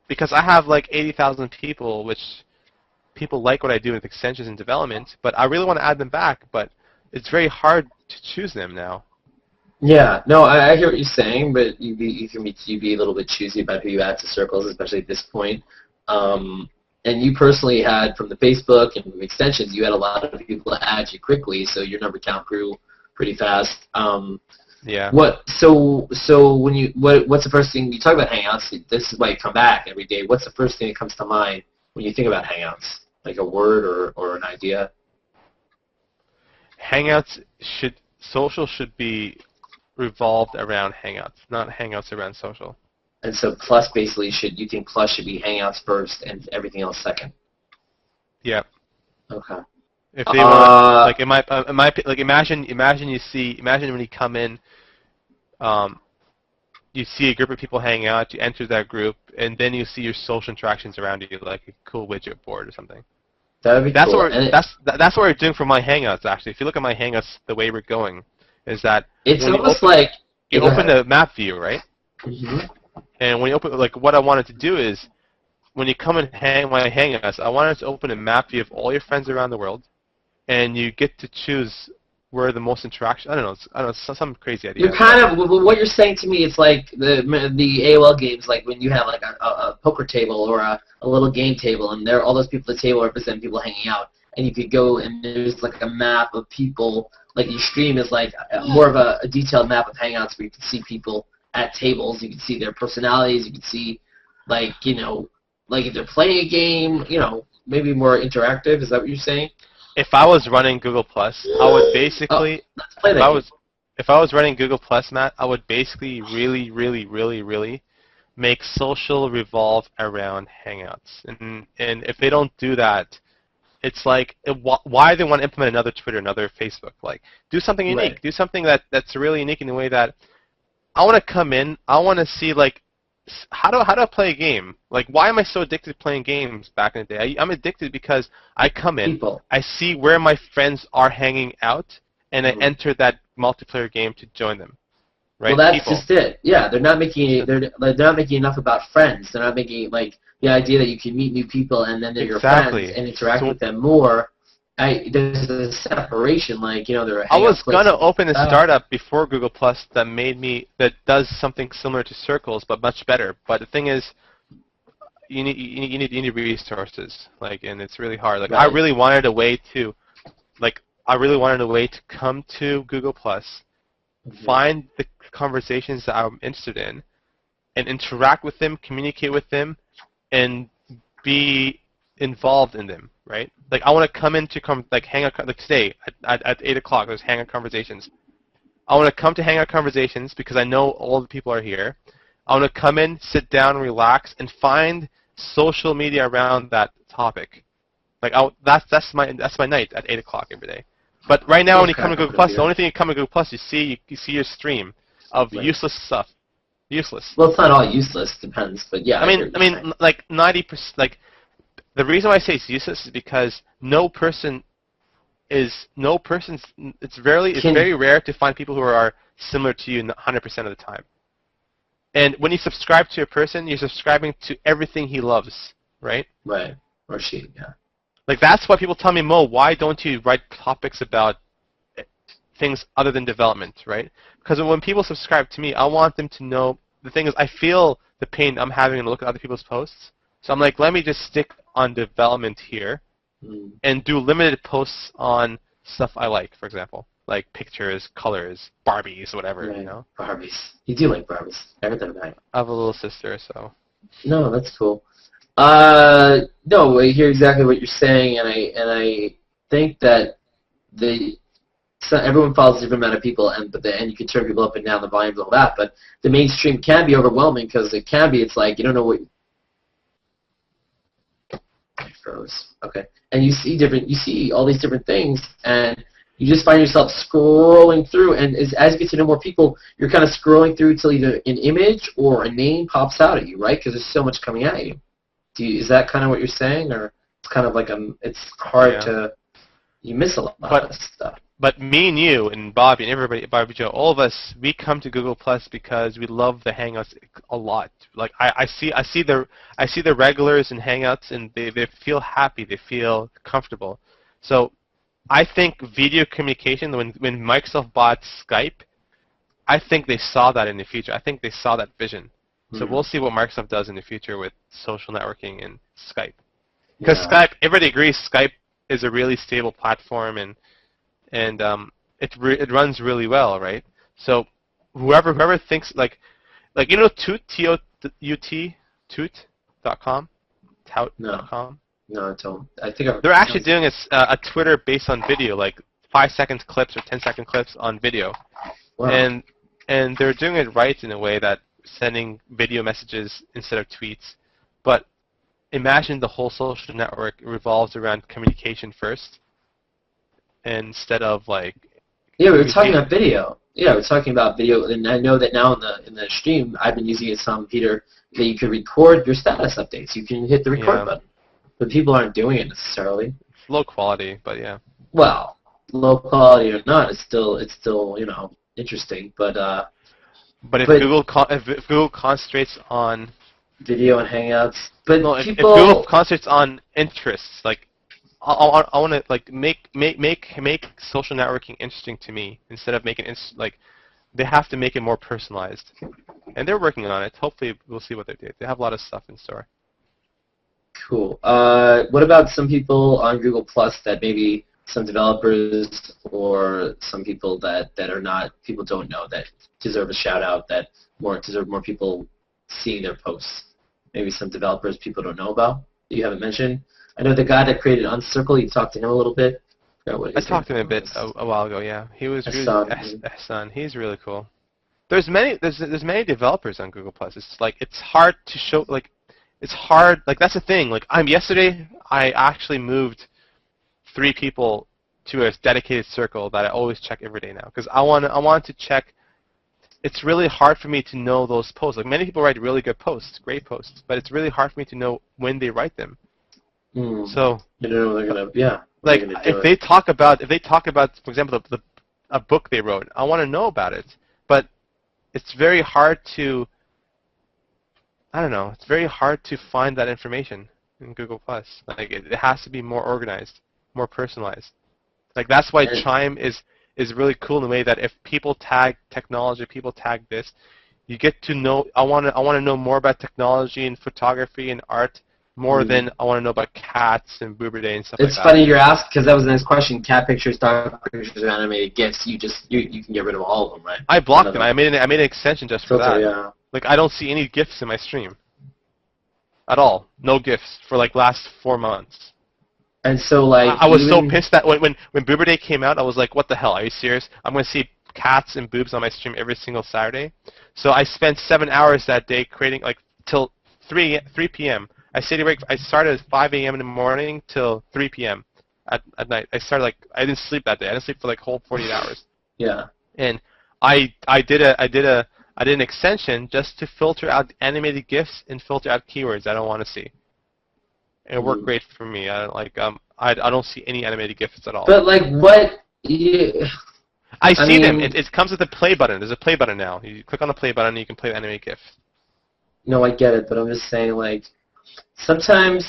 because I have like 80,000 people, which people like what I do with extensions and development, but I really want to add them back, but it's very hard to choose them now. Yeah, no, I hear what you're saying, but you'd be a little bit choosy about who you add to circles, especially at this point. And you personally had, from the Facebook and from extensions, you had a lot of people that add you quickly, so your number count grew pretty fast. Yeah. What's the first thing you talk about Hangouts? This is why you come back every day. What's the first thing that comes to mind when you think about Hangouts? Like a word or an idea? Social should be revolved around Hangouts, not Hangouts around social. And so you think Plus should be Hangouts first and everything else second? Yeah. Okay. If they want, imagine when you come in, you see a group of people hanging out, you enter that group, and then you see your social interactions around you, like a cool widget board or something. That would be cool. That's what we're doing for my Hangouts, actually. If you look at my Hangouts, the way we're going is that it's almost like you open the map view, right? Mm-hmm. And when you open, what I wanted to do is, when you come and hang my Hangouts, I wanted to open a map view of all your friends around the world, and you get to choose where the most interaction. I don't know, some crazy idea. You're kind of what you're saying to me. It's like the AOL games, like when you have like a poker table or a little game table, and all those people at the table represent people hanging out, and you could go and there's like a map of people. Like your stream is like more of a detailed map of Hangouts where you can see people at tables. You can see their personalities. You can see like if they're playing a game. Maybe more interactive. Is that what you're saying? If I was running Google+, I would basically. Let's play that. If I was running Google+, Matt, I would basically really, really, really, really make social revolve around Hangouts. And if they don't do that, it's like, why they want to implement another Twitter, another Facebook? Like, do something unique. Right. Do something that's really unique in the way that I want to come in. I want to see, like, how do I play a game? Like, why am I so addicted to playing games back in the day? I'm addicted because I come in, I see where my friends are hanging out, and I enter that multiplayer game to join them. Right? Well, that's just it. Yeah, they're not making enough about friends. They're not making like the idea that you can meet new people and then they're your friends and interact with them more. There's a separation, like, you know, there are. I was gonna open a startup before Google Plus that does something similar to Circles but much better. But the thing is, you need resources, like, and it's really hard. Like, I really wanted a way to come to Google Plus, find the conversations that I'm interested in, and interact with them, communicate with them, and be involved in them, right? Like, I want to come into Hangout, like today at 8 o'clock, there's Hangout conversations. I want to come to Hangout conversations because I know all the people are here. I want to come in, sit down, relax, and find social media around that topic. Like, that's my night at 8 o'clock every day. But right now, when you come to Google Plus, the only thing you come to Google Plus, you see your stream of useless stuff. Useless. Well, it's not all useless. Depends, but yeah. I mean, like 90%. Like, the reason why I say it's useless is because it's very rare to find people who are similar to you 100% of the time. And when you subscribe to a person, you're subscribing to everything he loves, right? Right. Or she, yeah. Like, that's why people tell me, Mo, why don't you write topics about things other than development, right? Because when people subscribe to me, I want them to know. The thing is, I feel the pain I'm having to look at other people's posts. So I'm like, let me just stick on development here and do limited posts on stuff I like, for example, like pictures, colors, Barbies, whatever, you know? Barbies. You do like Barbies. Everything about it. I have a little sister, so. No, that's cool. No, I hear exactly what you're saying, and I think that everyone follows a different amount of people, and you can turn people up and down the volumes and all that, but the mainstream can be overwhelming because it's like you don't know what. I froze. Okay, and you see all these different things, and you just find yourself scrolling through, and as you get to know more people, you're kind of scrolling through until either an image or a name pops out at you, right? Because there's so much coming at you. Is that kind of what you're saying, or it's kind of like it's hard to, you miss a lot of stuff. But me and you and Bobby and everybody, Bobby Joe, all of us, we come to Google Plus because we love the Hangouts a lot. Like, I see the regulars in Hangouts, and they feel happy, they feel comfortable. So I think video communication, when Microsoft bought Skype, I think they saw that in the future. I think they saw that vision. So we'll see what Microsoft does in the future with social networking and Skype. Because Skype, everybody agrees Skype is a really stable platform, and it runs really well, right? So whoever thinks like you know Toot, T-O-U-T, Toot.com, Tout.com. No, I don't. I think they're actually doing a Twitter based on video, like 5-second clips or 10-second clips on video, and they're doing it right in a way that sending video messages instead of tweets. But imagine the whole social network revolves around communication first instead of like. Yeah, we were talking about video. Yeah, we're talking about video, and I know that now in the stream, I've been using it some, Peter, that you can record your status updates. You can hit the record button, but people aren't doing it necessarily. It's low quality, but yeah. Well, low quality or not, it's still interesting, but. But if Google concentrates on video and Hangouts, but if Google concentrates on interests, like I want to like make social networking interesting to me instead of making they have to make it more personalized, and they're working on it. Hopefully, we'll see what they do. They have a lot of stuff in store. Cool. What about some people on Google Plus that maybe some developers or some people that are not, people don't know, that deserve a shout out, that deserve more people seeing their posts? Maybe some developers people don't know about that you haven't mentioned. I know the guy that created Uncircle, you talked to him a little bit. I talked to him a bit a while ago, yeah. He was really, Hassan, he's really cool. There's many developers on Google Plus. It's like, it's hard to show, like, it's hard, like, that's the thing. Like, yesterday I actually moved 3 people to a dedicated circle that I always check every day now, because I want to check. It's really hard for me to know those posts. Like, many people write really good posts, great posts, but it's really hard for me to know when they write them. So you know they're gonna like if they talk about for example a book they wrote, I want to know about it, but it's very hard to it's very hard to find that information in Google+. Like it has to be more organized, more personalized. Like that's why Chime is really cool in the way that if people tag technology, people tag this, you get to know. I want to know more about technology and photography and art more than I want to know about cats and Boober Day and stuff like that. It's funny you're asked, because that was the next question. Cat pictures, dog pictures, and animated GIFs. You can get rid of all of them, right? I blocked them. I made an extension just for that. Yeah. Like I don't see any GIFs in my stream at all. No GIFs for like last 4 months. And so like I was so pissed that when Boober Day came out, I was like, what the hell? Are you serious? I'm going to see cats and boobs on my stream every single Saturday. So I spent 7 hours that day creating, like, till 3 p.m. I started at 5 a.m. in the morning till 3 p.m. at night. I didn't sleep that day. I didn't sleep for like whole 48 hours. Yeah. And I did an extension just to filter out animated GIFs and filter out keywords I don't want to see. And it worked great for me. I don't see any animated GIFs at all. But like what? I see them. It comes with a play button. There's a play button now. You click on the play button and you can play the animated GIF. No, I get it, but I'm just saying, like, sometimes,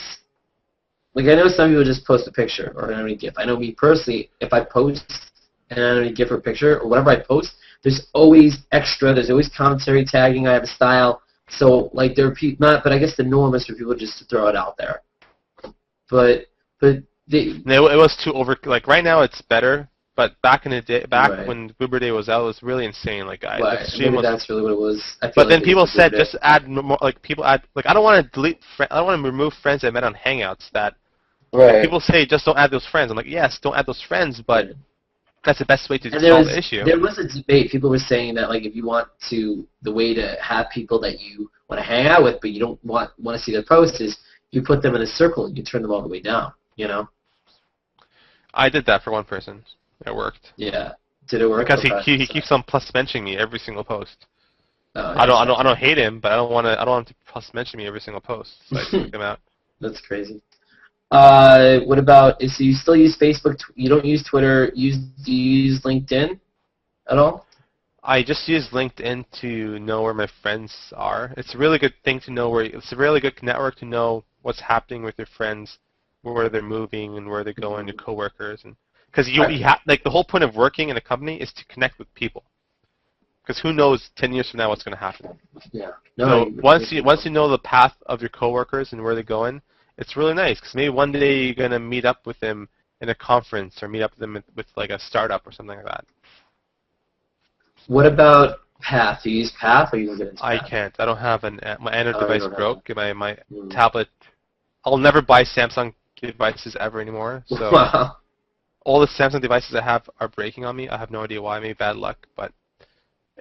like, I know some people just post a picture or an animated GIF. I know me personally, if I post an animated GIF or picture or whatever I post, there's always extra. There's always commentary, tagging. I have a style. So, like, there are people, but I guess the norm is for people just to throw it out there. But it was too over. Like right now, it's better. But back in the day, when Boober Day was out, it was really insane. Like maybe that's really what it was. But then people said just add more. Like people add. Like I don't want to delete. I don't want to remove friends I met on Hangouts. That like, people say just don't add those friends. I'm like, yes, don't add those friends, but that's the best way to solve the issue. There was a debate. People were saying that like if you want the way to have people that you want to hang out with, but you don't want to see their posts is you put them in a circle and you turn them all the way down, you know? I did that for one person. It worked. Yeah. Did it work? Because he keeps on plus mentioning me every single post. I don't hate him, but I don't want him to plus mention me every single post. So I took him out. That's crazy. What about so you still use Facebook? You don't use Twitter. Do you use LinkedIn at all? I just use LinkedIn to know where my friends are. It's a really good thing to know it's a really good network to know what's happening with your friends, where they're moving and where they're going, your coworkers, and because you have like the whole point of working in a company is to connect with people. Because who knows 10 years from now what's going to happen? Yeah. So once you know the path of your coworkers and where they're going, it's really nice. Because maybe one day you're going to meet up with them in a conference or meet up with them with like a startup or something like that. What about Path? Do you use Path or you can get into Path? I can't. I don't have my Android device broke. My tablet. I'll never buy Samsung devices ever anymore. So all the Samsung devices I have are breaking on me. I have no idea why. Maybe bad luck, but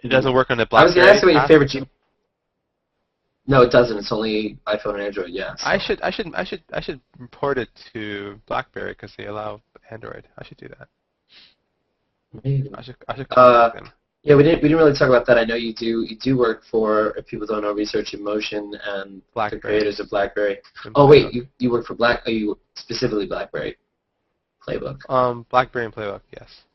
it doesn't work on the Blackberry. I was going to ask you what your favorite. No, it doesn't. It's only iPhone and Android. Yeah. So. I should report it to Blackberry because they allow Android. I should do that. Maybe. I should contact them. Yeah, we didn't really talk about that. I know you do work for, if people don't know, Research in Motion and Blackberry. The creators of Blackberry. Oh wait, you work for you specifically Blackberry Playbook. Blackberry and Playbook, yes.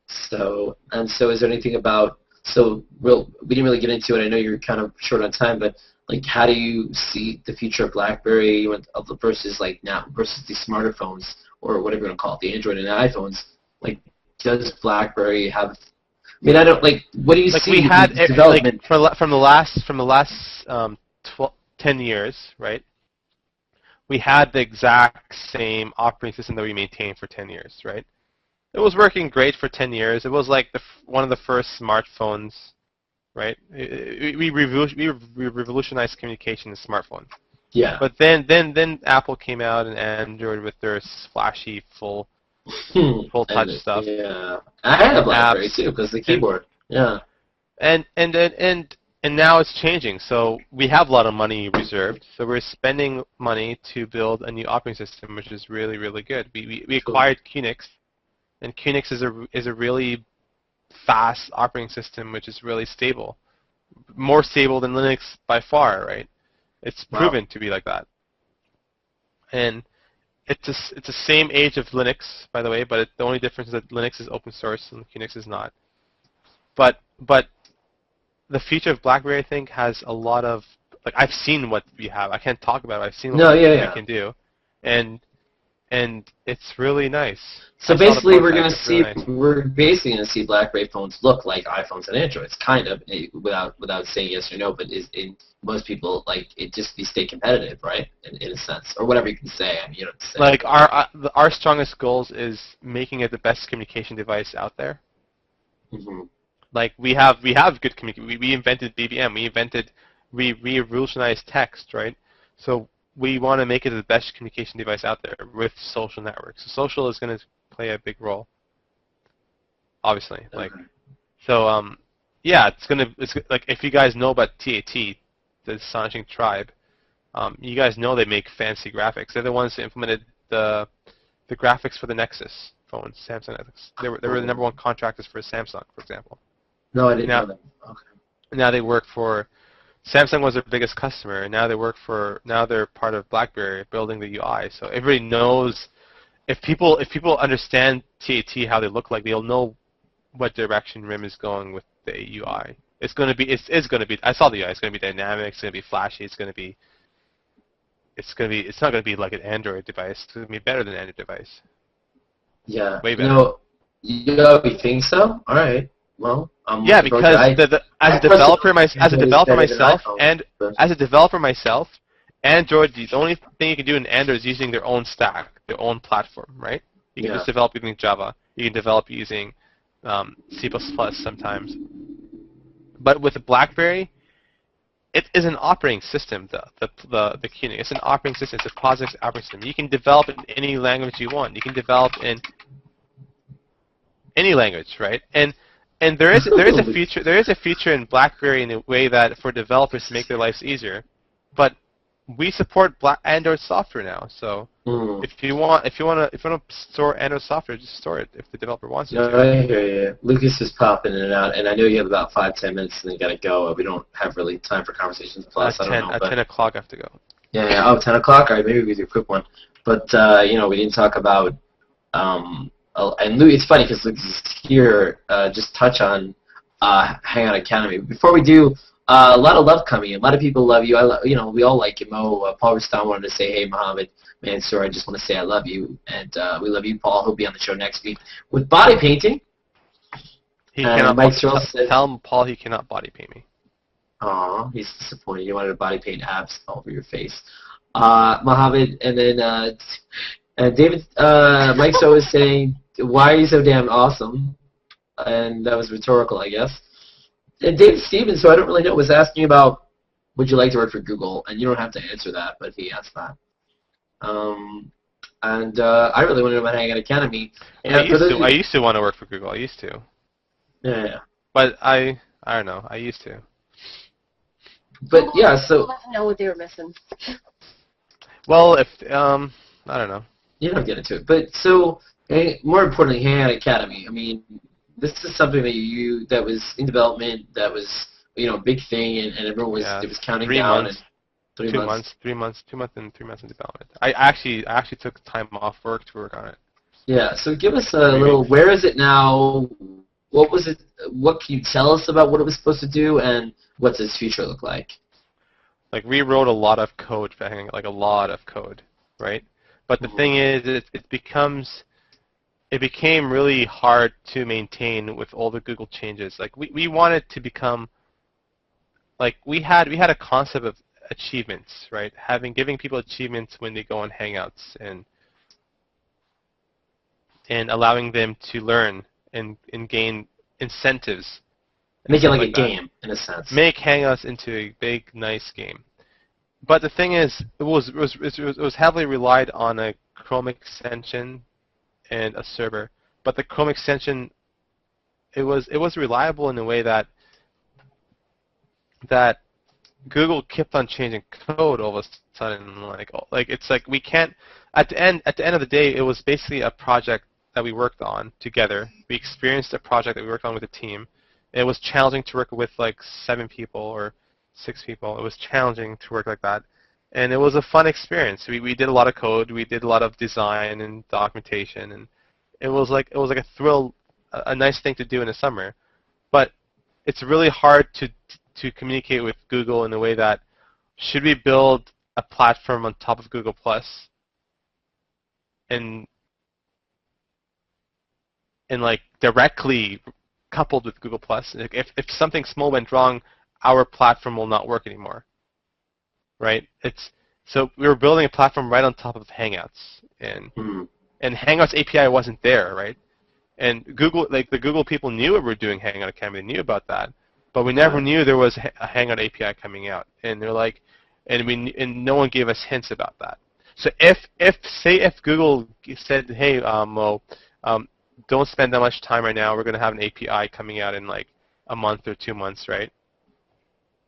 So is there anything about we didn't really get into it. I know you're kind of short on time, but like how do you see the future of Blackberry versus like now versus these smarter phones or whatever you want to call it, the Android and the iPhones? Like, does Blackberry have? I mean, I don't like. What do you see? We had development from the last 10 years, right? We had the exact same operating system that we maintained for 10 years, right? It was working great for 10 years. It was like one of the first smartphones, right? We revolutionized communication in smartphone. Yeah. But then Apple came out and Android with their flashy full touch stuff. Yeah. I had a BlackBerry too because the keyboard. Yeah. And And now it's changing. So we have a lot of money reserved. So we're spending money to build a new operating system, which is really, really good. We acquired Qnix, and Qnix is a really fast operating system, which is really stable, more stable than Linux by far, right? It's proven to be like that. And it's the same age of Linux, by the way, but the only difference is that Linux is open source and Qnix is not. But the future of BlackBerry, I think, has a lot of, like, I've seen what we have. I can't talk about it. I've seen what we can do, and it's really nice. So basically, we're basically gonna see BlackBerry phones look like iPhones and Androids, kind of, without saying yes or no. But most people like it just to stay competitive, right? In a sense, or whatever you can say. I mean, you know what to say. Like our strongest goals is making it the best communication device out there. Mm-hmm. Like we have good communication. We invented BBM. We revolutionized text, right? So we want to make it the best communication device out there with social networks. So social is going to play a big role, obviously. Like, so yeah, it's like if you guys know about TAT, the Astonishing Tribe, you guys know they make fancy graphics. They're the ones who implemented the graphics for the Nexus phones, Samsung Nexus. They were the number one contractors for Samsung, for example. No, I didn't know that. Okay. Now they work for Samsung was their biggest customer, and now they're part of BlackBerry building the UI. So everybody knows if people understand TAT how they look like, they'll know what direction RIM is going with the UI. It's gonna be I saw the UI. It's gonna be dynamic. It's gonna be flashy. It's not gonna be like an Android device. It's gonna be better than an Android device. Yeah. Way better. You think so? All right. Well, yeah, because as a developer myself, Android, the only thing you can do in Android is using their own stack, their own platform, right? You can just develop using Java. You can develop using C++ sometimes. But with the BlackBerry, it is an operating system. The Qnix, it's an operating system. It's a POSIX operating system. You can develop in any language you want. You can develop in any language, right? And there is a feature in BlackBerry in a way that for developers to make their lives easier, but we support Android software now. So if you want to store Android software, just store it if the developer wants you to. I hear you. Lucas is popping in and out, and I know you have about 5-10 minutes, and then you gotta go. We don't have really time for conversations. Plus, I don't know. At 10 o'clock, I have to go. Yeah. Oh, 10 o'clock. All right, maybe we do a quick one. But we didn't talk about. And Louis, it's funny because Lucas is here. Just touch on Hangout Academy. Before we do, a lot of love coming in. A lot of people love you. We all like you. Paul Rustam wanted to say, "Hey, Mohamed Mansour, I just want to say I love you," and we love you, Paul. He'll be on the show next week with body painting. He cannot. Tell Paul he cannot body paint me. Aw, he's disappointed. You wanted to body paint abs all over your face, Mohamed, and then. David, Mike So is saying, "Why are you so damn awesome?" And that was rhetorical, I guess. And David Stevens, who I don't really know, was asking about, would you like to work for Google? And you don't have to answer that, but he asked that. I really want to know about Hangout Academy. And I used to want to work for Google. I used to. Yeah. But I don't know. I used to. But yeah, so. I don't know what they were missing. Well, I don't know. You don't get into it. But so, more importantly, Hangout Academy. I mean, this is something that was in development, that was a big thing, and everyone was counting down. 3 months. 3 months in development. I actually took time off work to work on it. Yeah. So give us a little. Where is it now? What was it? What can you tell us about what it was supposed to do, and what's its future look like? Like we wrote a lot of code, like a lot of code, right? But the thing is, it became really hard to maintain with all the Google changes. Like we wanted to become, like we had a concept of achievements, right? Giving people achievements when they go on Hangouts and allowing them to learn and gain incentives. Make it like a game, in a sense. Make Hangouts into a big, nice game. But the thing is, it was heavily relied on a Chrome extension and a server. But the Chrome extension, it was reliable in a way that that Google kept on changing code all of a sudden. Like it's like we can't. At the end of the day, it was basically a project that we worked on together. We experienced a project that we worked on with a team. It was challenging to work with like 7 people or 6 people. It was challenging to work like that, and it was a fun experience. We did a lot of code. We did a lot of design and documentation, and it was like a thrill, a nice thing to do in the summer. But it's really hard to communicate with Google in the way that should we build a platform on top of Google Plus and like directly coupled with Google Plus. Like if something small went wrong, our platform will not work anymore. Right? So we were building a platform right on top of Hangouts, and Hangouts API wasn't there, right? And Google, like the Google people knew we were doing Hangout Academy, they knew about that, but we never knew there was a Hangout API coming out. And they're like, and no one gave us hints about that. So if Google said, hey, Mo, don't spend that much time right now. We're going to have an API coming out in like a month or 2 months, right?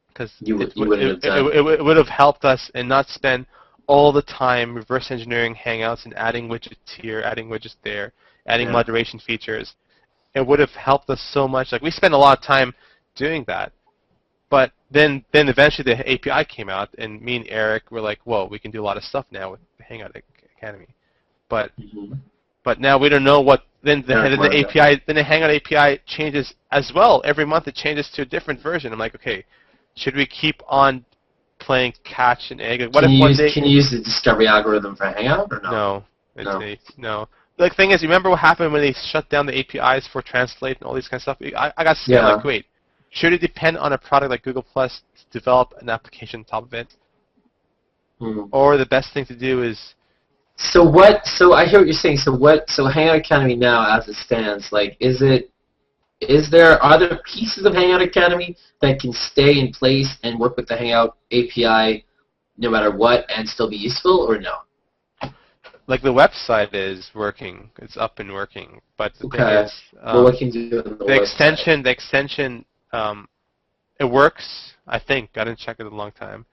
Because it would have helped us and not spend all the time reverse engineering Hangouts and adding widgets here, adding widgets there, adding moderation features. It would have helped us so much. Like we spent a lot of time doing that. But then eventually the API came out, and me and Eric were like, whoa, we can do a lot of stuff now with the Hangout Academy. But now we don't know what. Then the Hangout API changes as well. Every month it changes to a different version. I'm like, okay, should we keep on playing catch and egg? What can you use the discovery algorithm for Hangout or no? No. The thing is, remember what happened when they shut down the APIs for Translate and all these kind of stuff? I got scared. Like, wait, should it depend on a product like Google Plus to develop an application on top of it? Or the best thing to do is... So I hear what you're saying. So Hangout Academy now, as it stands, like, are there pieces of Hangout Academy that can stay in place and work with the Hangout API no matter what and still be useful, or no? Like the website is working, it's up and working, but the thing is, what can you do on the extension, it works. I think I didn't check it in a long time.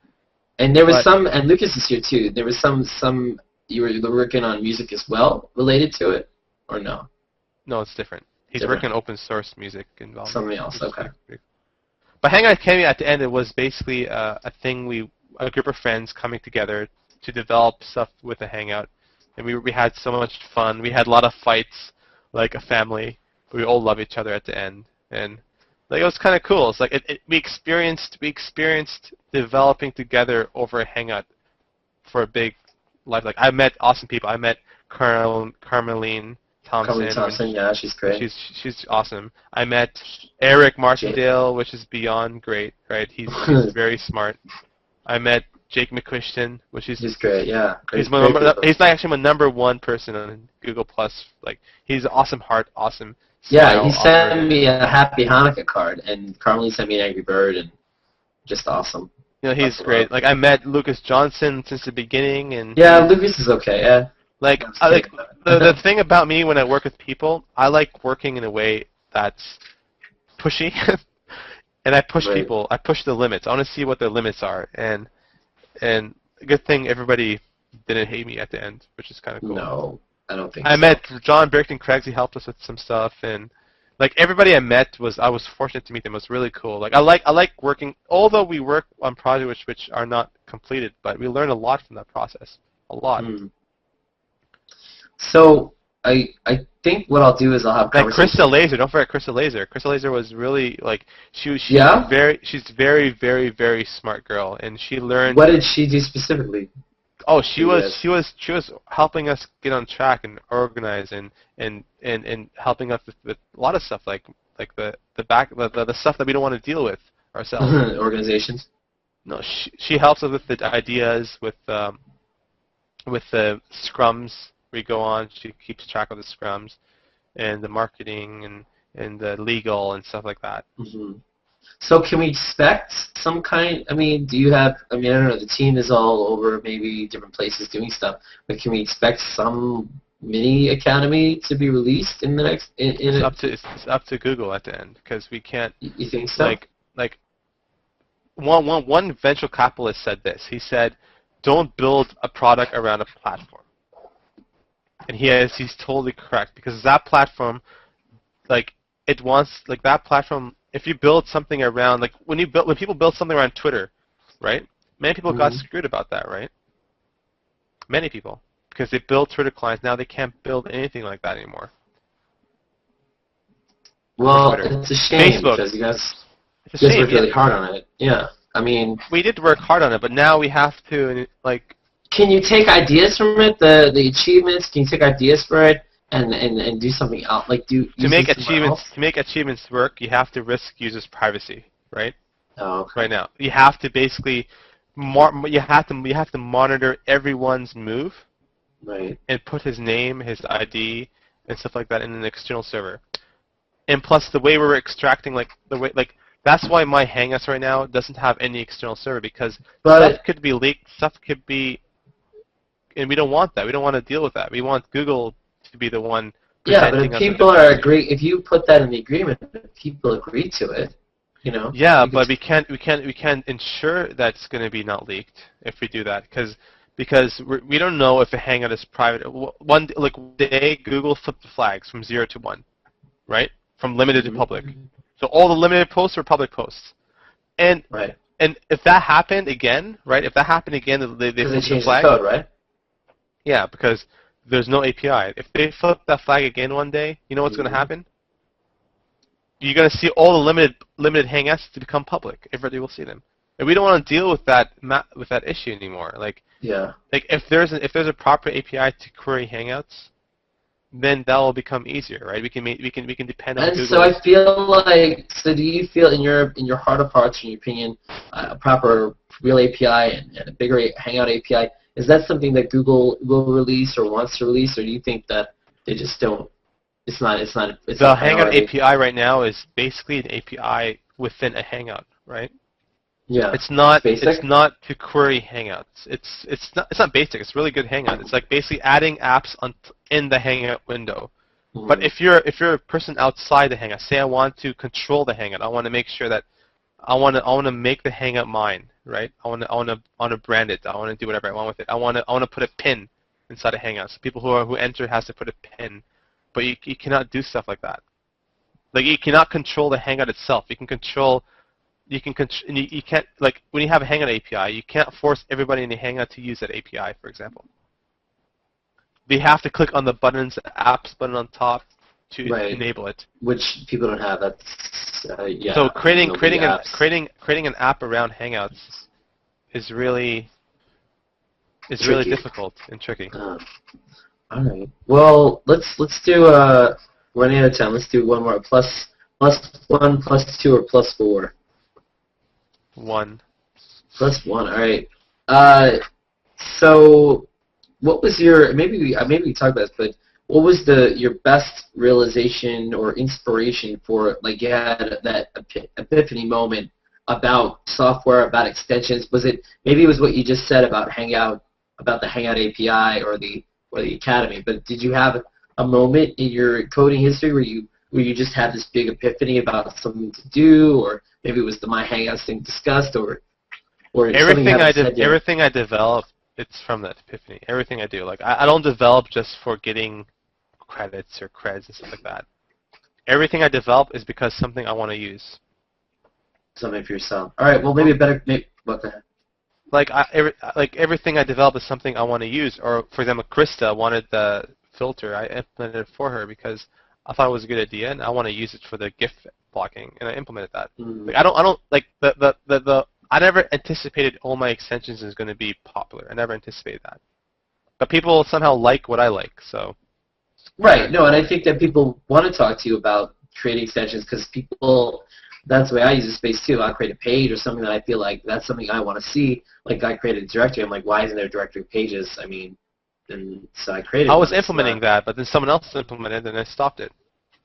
And there was some, and Lucas is here too. There was some you were working on music as well related to it, or no? No, it's different. He's working on open source music involved. Something else, okay. But Hangout Academy at the end, it was basically a group of friends coming together to develop stuff with the Hangout. And we had so much fun. We had a lot of fights, like a family. But we all love each other at the end, and like it was kind of cool. It's like we experienced developing together over a Hangout for a big life. Like I met awesome people. I met Carmeline Thompson. Yeah, she's great. She's awesome. I met Eric Martindale, which is beyond great. Right, he's very smart. I met Jake McQuiston, which is he's great, yeah. He's actually my number 1 person on Google Plus. Like he's awesome heart, awesome. Yeah, he sent me a Happy Hanukkah card, and Carmeline sent me an Angry Bird, and just awesome. You know, he's great. Like I met Lucas Johnson since the beginning, and Lucas is okay. Yeah. Like the thing about me when I work with people, I like working in a way that's pushy, and I push people. I push the limits. I want to see what their limits are, and a good thing everybody didn't hate me at the end, which is kind of cool. No, I don't think so. I met John Brickton Craigs. He helped us with some stuff, and like everybody I met I was fortunate to meet them. It was really cool. Like I like working, although we work on projects which are not completed, but we learn a lot from that process. A lot. So I think what I'll do is I'll have conversations. Like Krista Laser, don't forget Krista Laser. Krista Laser was really like she's very, very, very smart girl, and she learned. What did she do specifically? Oh, she was helping us get on track and organize and helping us with a lot of stuff like the stuff that we don't want to deal with ourselves. Organizations. No, she helps us with the ideas, with the scrums we go on. She keeps track of the scrums and the marketing and the legal and stuff like that. So can we expect some kind, do you have, I don't know, the team is all over maybe different places doing stuff, but can we expect some mini academy to be released in the next, it's up to Google at the end, because we can't. You think so? one venture capitalist said this. He said, "Don't build a product around a platform." And he's totally correct, because that platform, like that platform. If you build something around, like when people build something around Twitter, right? Many people got screwed about that, right? Many people, because they build Twitter clients, now they can't build anything like that anymore. Well, it's a shame because you guys worked really hard on it. Yeah, I mean, we did work hard on it, but now we have to like. Can you take ideas from it? The achievements? Can you take ideas for it and do something else? Like to make achievements work, you have to risk users' privacy, right? Oh, okay. Right now, you have to basically you have to monitor everyone's move, right? And put his name, his ID, and stuff like that in an external server. And plus, the way we're extracting, that's why my Hangouts right now doesn't have any external server, because stuff could be leaked, stuff could be, and we don't want that. We don't want to deal with that. We want Google to be the one presenting. Yeah, but if you put that in the agreement, if people agree to it, you know. Yeah, but we can't ensure that it's going to be not leaked if we do that, because we don't know if a Hangout is private. One day, Google flipped the flags from 0 to 1, right? From limited to public. So all the limited posts were public posts. And if that happened again, right? If that happened again, they flipped the flag. The code, right? Yeah, because there's no API. If they flip that flag again one day, you know what's going to happen? You're going to see all the limited Hangouts to become public. Everybody will see them, and we don't want to deal with that issue anymore. Like if there's a proper API to query Hangouts, then that will become easier, right? We can depend on Google. So I feel like, do you feel in your heart of hearts, in your opinion, a proper real API and a bigger Hangout API, is that something that Google will release or wants to release, or do you think that they just don't? It's not. The Hangout API right now is basically an API within a Hangout, right? Yeah. It's not. It's not to query Hangouts. It's not basic. It's really good Hangout. It's like basically adding apps in the Hangout window. Mm-hmm. But if you're a person outside the Hangout, say I want to control the Hangout, I want to make sure that I want to make the Hangout mine, right? I want to brand it. I want to do whatever I want with it. I want to put a pin inside a Hangout. So people who enter has to put a pin. But you cannot do stuff like that. Like you cannot control the Hangout itself. You can't like when you have a Hangout API, you can't force everybody in the Hangout to use that API, for example. They have to click on the buttons, the apps button on top to enable it. Which people don't have. That's yeah. So creating an app around Hangouts is really difficult and tricky. All right. Well, let's do running out of time. Let's do one more. Plus 1, plus 2, or plus 4. 1. Plus 1. All right. So, what was your maybe we talked about this, but what was your best realization or inspiration for like you had that epiphany moment about software, about extensions? Was it what you just said about Hangout, about the Hangout API or the Academy? But did you have a moment in your coding history where you just had this big epiphany about something to do, or maybe it was the My Hangouts thing discussed, or everything I develop, it's from that epiphany. Everything I do, like I don't develop just for getting credits or creds and stuff like that. Everything I develop is because something I want to use. Something for yourself. All right. Well, what the heck? Like everything I develop is something I want to use. Or for example, Krista wanted the filter. I implemented it for her because I thought it was a good idea, and I want to use it for the GIF blocking, and I implemented that. Like I don't like I never anticipated all my extensions is going to be popular. I never anticipated that. But people somehow like what I like, so. Right. No, and I think that people want to talk to you about creating extensions because people. That's the way I use the space too. I'll create a page or something that I feel like that's something I want to see. Like I created a directory. I'm like, why isn't there a directory of pages? I mean, and so I created. I was implementing that, but then someone else implemented it, and I stopped it.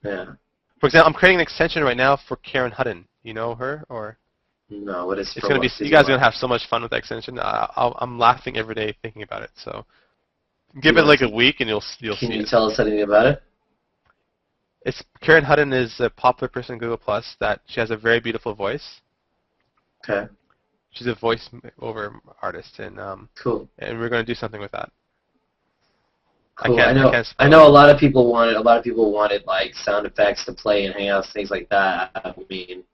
Yeah. For example, I'm creating an extension right now for Karen Hutton. You know her or? No. What is? It's gonna be. You guys are gonna have so much fun with that extension. I'm laughing every day thinking about it. So, give it like a week, and you'll see. Can you tell us anything about it? Karen Hutton is a popular person in Google Plus that she has a very beautiful voice. Okay. She's a voice-over artist, and Cool. And we're going to do something with that. Cool. I know a lot of people wanted like sound effects to play in Hangouts, things like that. I mean,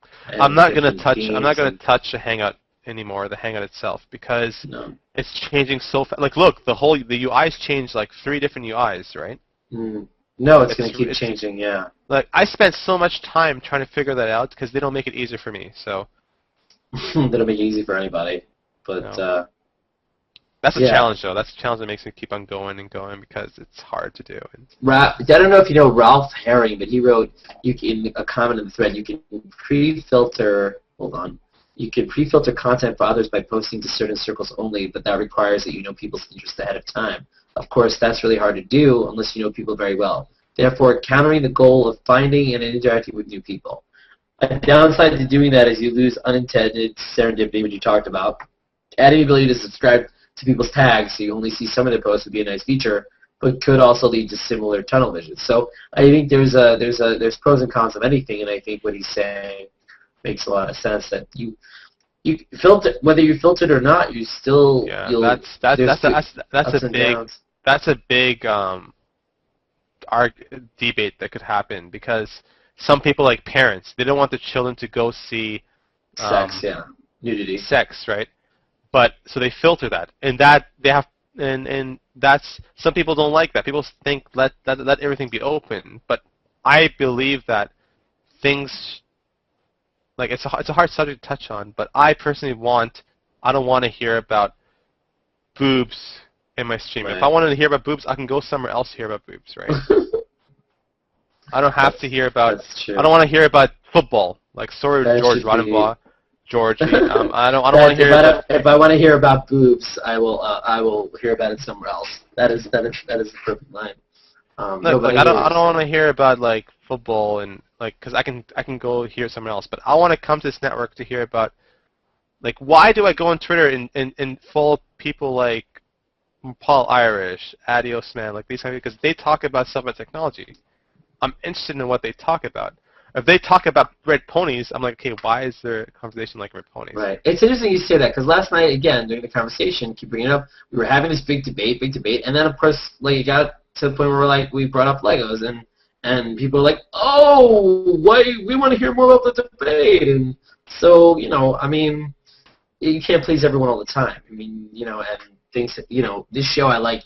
I'm not going to touch a Hangout anymore, the Hangout itself, because it's changing so fast. Like, look, the UI's changed like 3 different UIs, right? No, it's going to keep changing. Yeah. Like, I spent so much time trying to figure that out because they don't make it easier for me. So. They don't make it easy for anybody, but. No. That's a challenge, though. That's a challenge that makes me keep on going and going because it's hard to do. I don't know if you know Ralph Herring, but he wrote in a comment in the thread, you can pre-filter. Hold on. You can pre-filter content for others by posting to certain circles only, but that requires that you know people's interests ahead of time. Of course, that's really hard to do unless you know people very well. Therefore, countering the goal of finding and interacting with new people. A downside to doing that is you lose unintended serendipity, which you talked about. Adding the ability to subscribe to people's tags, so you only see some of their posts, would be a nice feature, but could also lead to similar tunnel vision. So I think there's pros and cons of anything, and I think what he's saying makes a lot of sense. That you filter, whether you filtered or not, you still that's a big debate that could happen, because some people, like parents, they don't want their children to go see nudity, sex, right? But so they filter that, and that they have, and that's, some people don't like that. People think let everything be open, but I believe that things, like, it's a hard subject to touch on, but I personally I don't want to hear about boobs in my stream. Right. If I wanted to hear about boobs, I can go somewhere else to hear about boobs, right? I don't have to hear about. I don't want to hear about football, like sorry, George Rodenbaugh. George, I don't want to hear about. If I want to hear about boobs, I will hear about it somewhere else. That is the perfect line. Look, like, I don't want to hear about like football and like, because I can go hear somewhere else, but I want to come to this network to hear about, like, why do I go on Twitter and follow people like Paul Irish, Adios Man, like these kind of, because they talk about stuff about technology. I'm interested in what they talk about. If they talk about red ponies, I'm like, okay, why is there a conversation like red ponies? Right. It's interesting you say that, because last night, again, during the conversation, keep bringing it up, we were having this big debate, and then, of course, like, it got to the point where we brought up Legos, and people were like, oh, why, we want to hear more about the debate, and so, I mean, you can't please everyone all the time. I mean, and things, this show, I like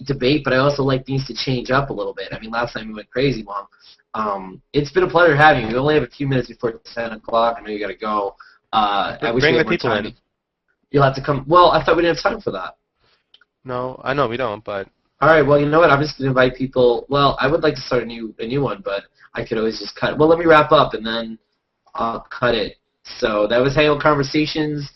debate, but I also like things to change up a little bit. I mean, last time we went crazy long. It's been a pleasure having you. We only have a few minutes before 10 o'clock. I know you got to go. I wish bring we the had more people time. in. You'll have to come. Well, I thought we didn't have time for that. No, I know we don't, but. All right. Well, you know what? I'm just going to invite people. Well, I would like to start a new one, but I could always just cut. Well, let me wrap up and then I'll cut it. So that was Hangout Conversations.